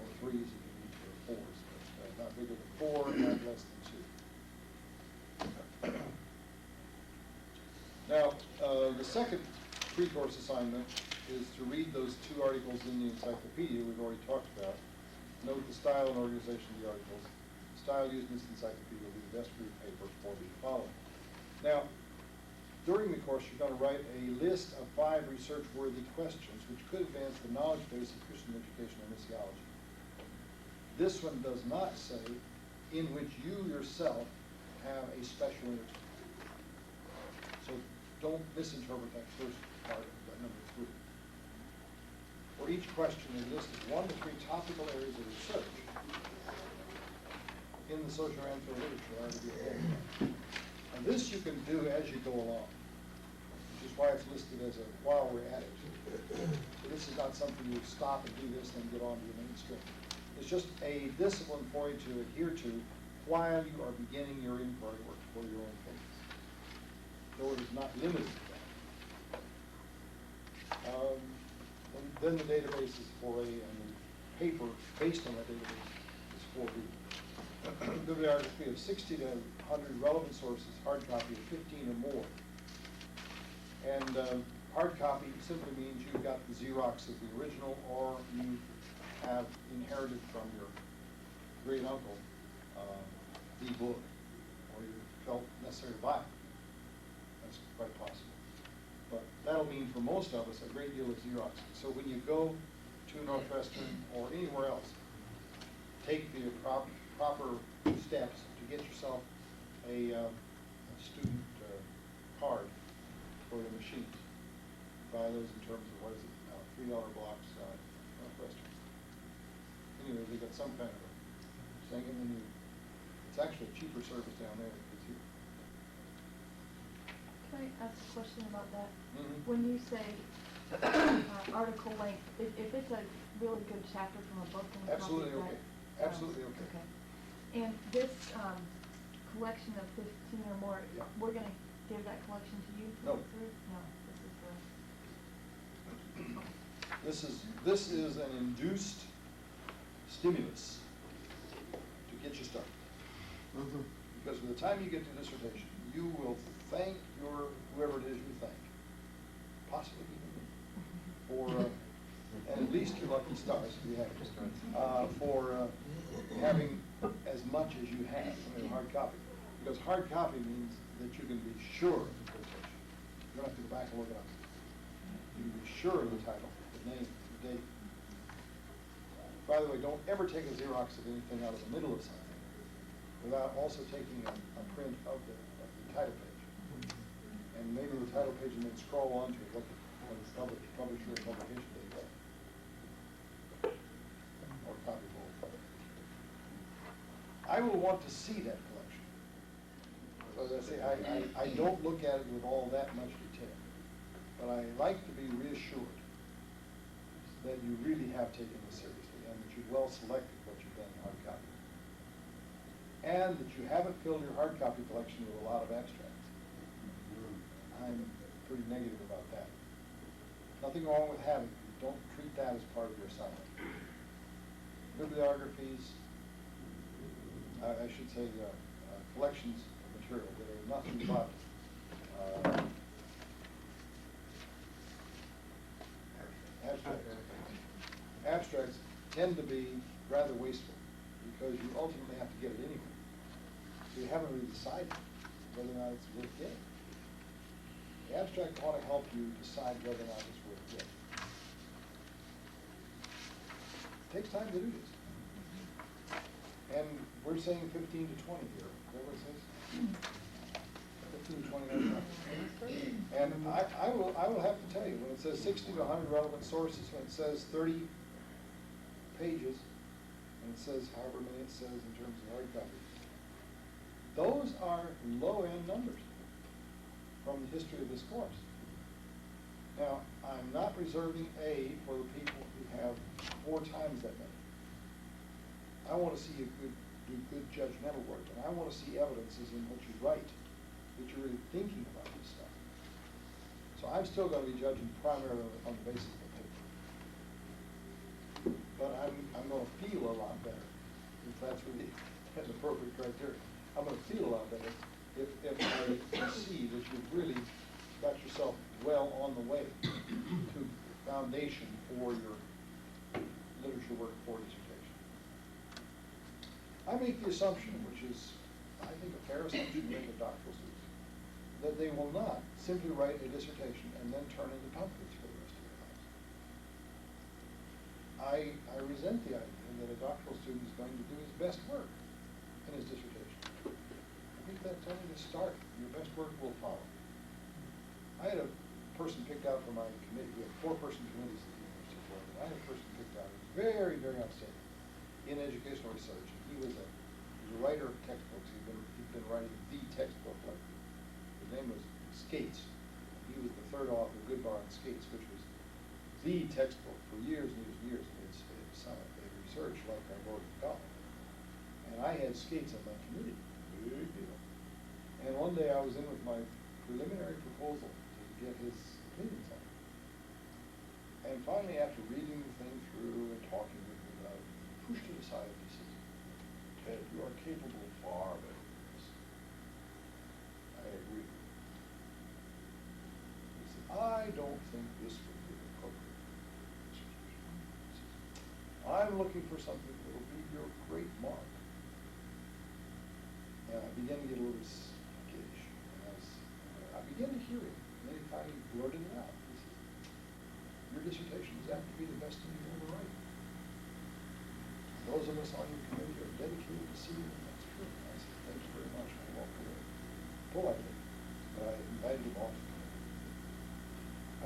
Or 3s if you need to, or 4s, but not bigger than 4 and not less than 2. Now, the second pre-course assignment is to read those 2 articles in the encyclopedia we've already talked about. Note the style and organization of the articles. The style used in this encyclopedia will be the best for your paper for the following. Now, during the course, you're going to write a list of 5 research-worthy questions which could advance the knowledge base of Christian education and missiology. This one does not say in which you yourself have a special interest. So don't misinterpret that first part of that number 3. For each question, they listed 1 to 3 topical areas of research in the socio-anthropological literature are to be identified. And this you can do as you go along, which is why it's listed as a while we're at it. So this is not something you stop and do this and get on to the mainstream. It's just a discipline for you to adhere to while you are beginning your inquiry work for your own things. Though it is not limited to that. And then the database is 4A, and the paper based on that database is 4B. Bibliography of 60 to 100 relevant sources, hard copy of 15 or more. And hard copy simply means you've got the Xerox of the original, or you have inherited from your great uncle the book, or you felt necessary to buy it. That's quite possible. But that'll mean for most of us a great deal of Xerox. So when you go to Northwestern or anywhere else, take the proper steps to get yourself a student card for the machines. Buy those in terms of, what is it, $3 blocks, Northwestern. Anyway, they got some kind of a thing, and then it's actually a cheaper service down there than it is here. Can I ask a question about that? Mhm. When you say article length, if it's a really good chapter from a book, can we Absolutely copy okay. that? Absolutely okay. Okay. And this collection of 15 or more, Yeah. we're going to give that collection to you to No. look through? No, this is for us. This is an induced stimulus to get you started. Because by the time you get to dissertation, you will thank your, whoever it is you thank, possibly even me, for, and at least your lucky stars if you have it, for having as much as you have in hard copy. Because hard copy means that you can be sure of the quotation. You don't have to go back and look it up. You can be sure of the title, the name, the date. By the way, don't ever take a Xerox of anything out of the middle of something without also taking a print of the title page. And maybe the title page, and then scroll on to what the publisher or publication date was. Or copy both. I will want to see that collection. So as I say, I don't look at it with all that much detail. But I like to be reassured that you really have taken this seriously and that you've well selected what you've done in hard copy. And that you haven't filled your hard copy collection with a lot of abstracts. I'm pretty negative about that. Nothing wrong with having it. Don't treat that as part of your assignment. Bibliographies, I should say collections of material that are nothing but abstracts tend to be rather wasteful because you ultimately have to get it anyway. So you haven't really decided whether or not it's worth getting. The abstract ought to help you decide whether or not it's worth getting. It takes time to do this. And we're saying 15 to 20 here. Is that what it says? 15 to 20 minutes. And I will have to tell you, when it says 60 to 100 relevant sources, when it says 30 pages, and it says however many it says in terms of hard copy, those are low-end numbers from the history of this course. Now, I'm not reserving A for the people who have 4 times that many. I want to see you do good judgmental work, and I want to see evidences in what you write that you're really thinking about this stuff. So I'm still going to be judging primarily on the basis of the paper. But I'm going to feel a lot better, if that's really an appropriate criteria. I'm going to feel a lot better if I see that you've really got yourself well on the way to foundation for your literature work for dissertation. I make the assumption, which is, I think, a fair assumption to make of doctoral students, that they will not simply write a dissertation and then turn into pumpkins for the rest of their lives. I resent the idea that a doctoral student is going to do his best work in his dissertation. I think that's only the start. Your best work will follow. I had a person picked out for my committee. We have 4-person committees at the University of Florida. I had a person picked out who was very, very outstanding in educational research. And he was a writer of textbooks. He'd been writing the textbook, like his name was Skates. He was the 3rd author of Goodbar on Skates, which was the textbook for years and years and years. And it's research like I wrote in college. And I had Skates on my committee. Big deal. And one day I was in with my preliminary proposal to get his opinions on it. And finally, after reading the thing through and talking with him about it, he pushed it aside and he said, "Ted, you are capable of far better than this." I agree. He said, "I don't think this would be appropriate for dissertation." He says, "I'm looking for something that will be your great mark." And I began to get a little skittish. And I began to hear him. And then he finally blurted it out. He said, "Your dissertation is apt to be the best thing you ever write. Those of us on your committee are dedicated to seeing that that's true." And I said, "Thank you very much." I walked away politely. But I invited him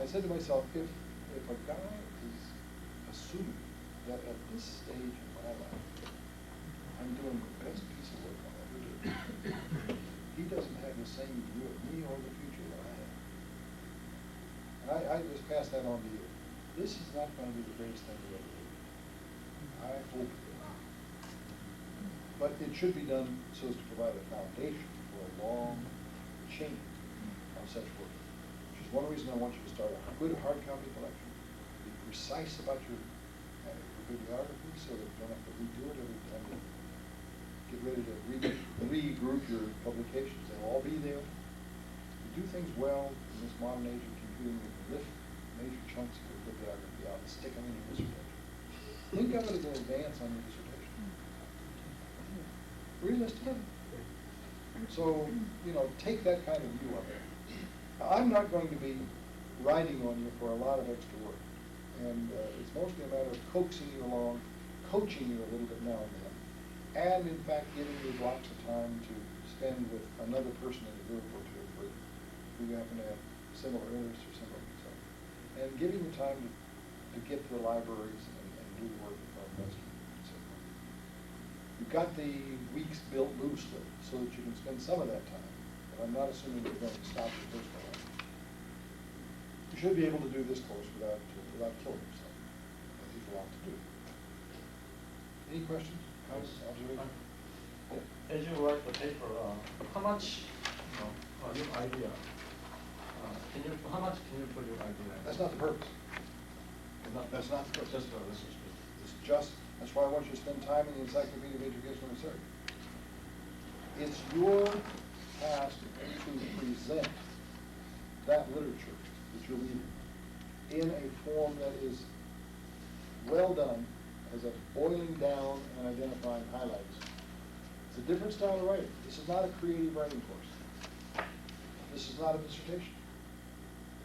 I said to myself, if a guy is assuming that at this stage in my life, I'm doing the best piece of work I'll ever do, he doesn't have the same view of me or the future that I have. And I just pass that on to you. This is not going to be the greatest thing you ever do. I hope it is. But it should be done so as to provide a foundation for a long chain of such work. Which is one reason I want you to start a good hard copy collection. Be precise about your bibliography so that you don't have to redo it every time you get ready to regroup your publications. They'll all be there. You do things well in this modern age of computing, you can lift major chunks of your bibliography out and stick them in your dissertation. Think of it as an advance on your dissertation. Realistic. So, take that kind of view of it. Now, I'm not going to be riding on you for a lot of extra work. And it's mostly a matter of coaxing you along, coaching you a little bit now and then, and in fact giving you blocks of time to spend with another person in the group or two or three who you happen to have similar interests or similar concerns, and giving you time to get to the libraries and do the work with our investors and so forth. You've got the weeks built loosely so that you can spend some of that time, but I'm not assuming you're going to stop your personal life. You should be able to do this course without killing yourself. There's a lot to do. Any questions, comments, observations? Yeah. As you write the paper, how much, your idea, how much can you put your idea? That's not the purpose. That's not the purpose. Just for this is That's why I want you to spend time in the Encyclopedia of Educational Research. It's your task to present that literature that you're reading in a form that is well done as a boiling down and identifying highlights. It's a different style of writing. This is not a creative writing course. This is not a dissertation.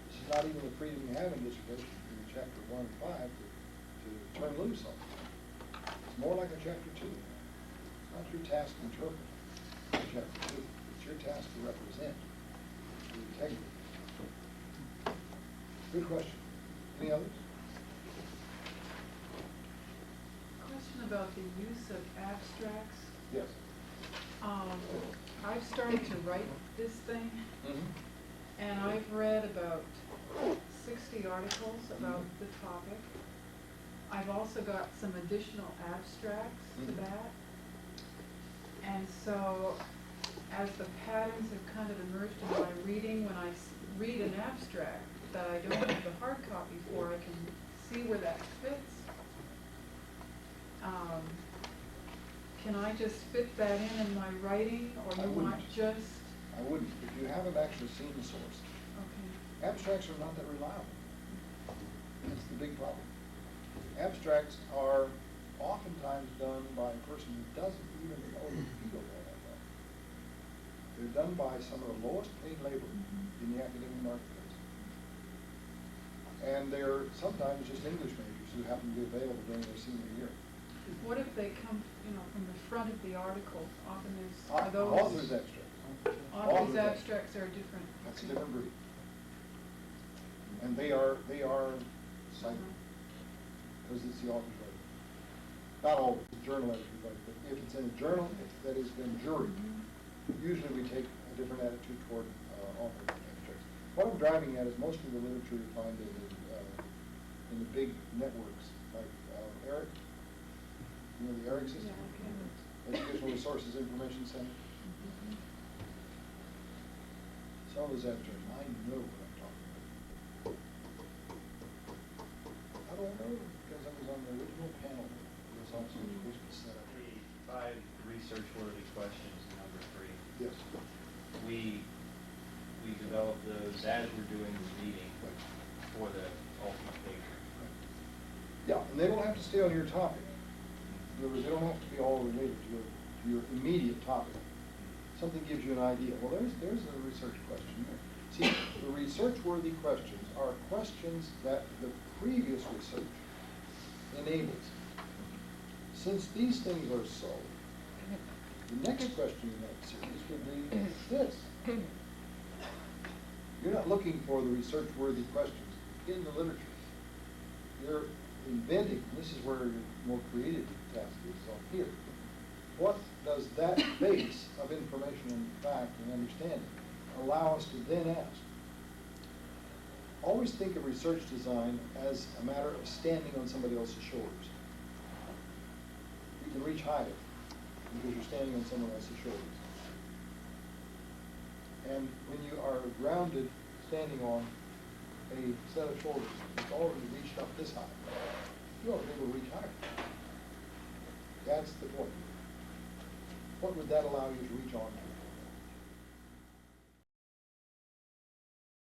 This is not even the freedom you have in dissertation in chapter 1 and 5 to turn loose on it. It's more like a chapter 2. It's not your task to interpret chapter 2. It's your task to represent the integrity. Good question. Any others? Question about the use of abstracts. Yes. I've started to write this thing, and I've read about 60 articles about the topic. I've also got some additional abstracts to that. And so, as the patterns have kind of emerged in my reading, when I read an abstract that I don't have the hard copy for, I can see where that fits. Can I just fit that in my writing, or you want just? I wouldn't. If you haven't actually seen the source, Okay. abstracts are not that reliable. That's the big problem. Abstracts are oftentimes done by a person who doesn't even know the field all that well. They're done by some of the lowest paid labor in the academic marketplace. And they're sometimes just English majors who happen to be available during their senior year. What if they come, from the front of the article? Often are Author's those abstracts. author's abstracts are different. That's a different breed. And they are cited, because it's the author's writing. Not always, the journal editor's writing, but if it's in a journal that has been juried, usually we take a different attitude toward author abstracts. What I'm driving at is most of the literature you find in the big networks, like ERIC, the ERIC system, Educational Resources Information Center. Some of those abstracts, I know what I'm talking about. How do I know? Because I was on the original panel. It was also educational setup. The 5 research-worthy questions, number 3. Yes. We develop those as we're doing the reading for the ultimate paper. Yeah, and they don't have to stay on your topic. In other words, they don't have to be all related to your immediate topic. Something gives you an idea. Well, there's a research question there. See, the research-worthy questions are questions that the previous research enables. Since these things are so, the next question in that series would be this. You're not looking for the research-worthy questions in the literature. You're inventing, and this is where your more creative task is on here. What does that base of information and fact and understanding allow us to then ask? Always think of research design as a matter of standing on somebody else's shoulders. You can reach higher because you're standing on someone else's shoulders. And when you are grounded, standing on a set of shoulders that's already reached up this high, you ought to be able to reach higher. That's the point. What would that allow you to reach on to?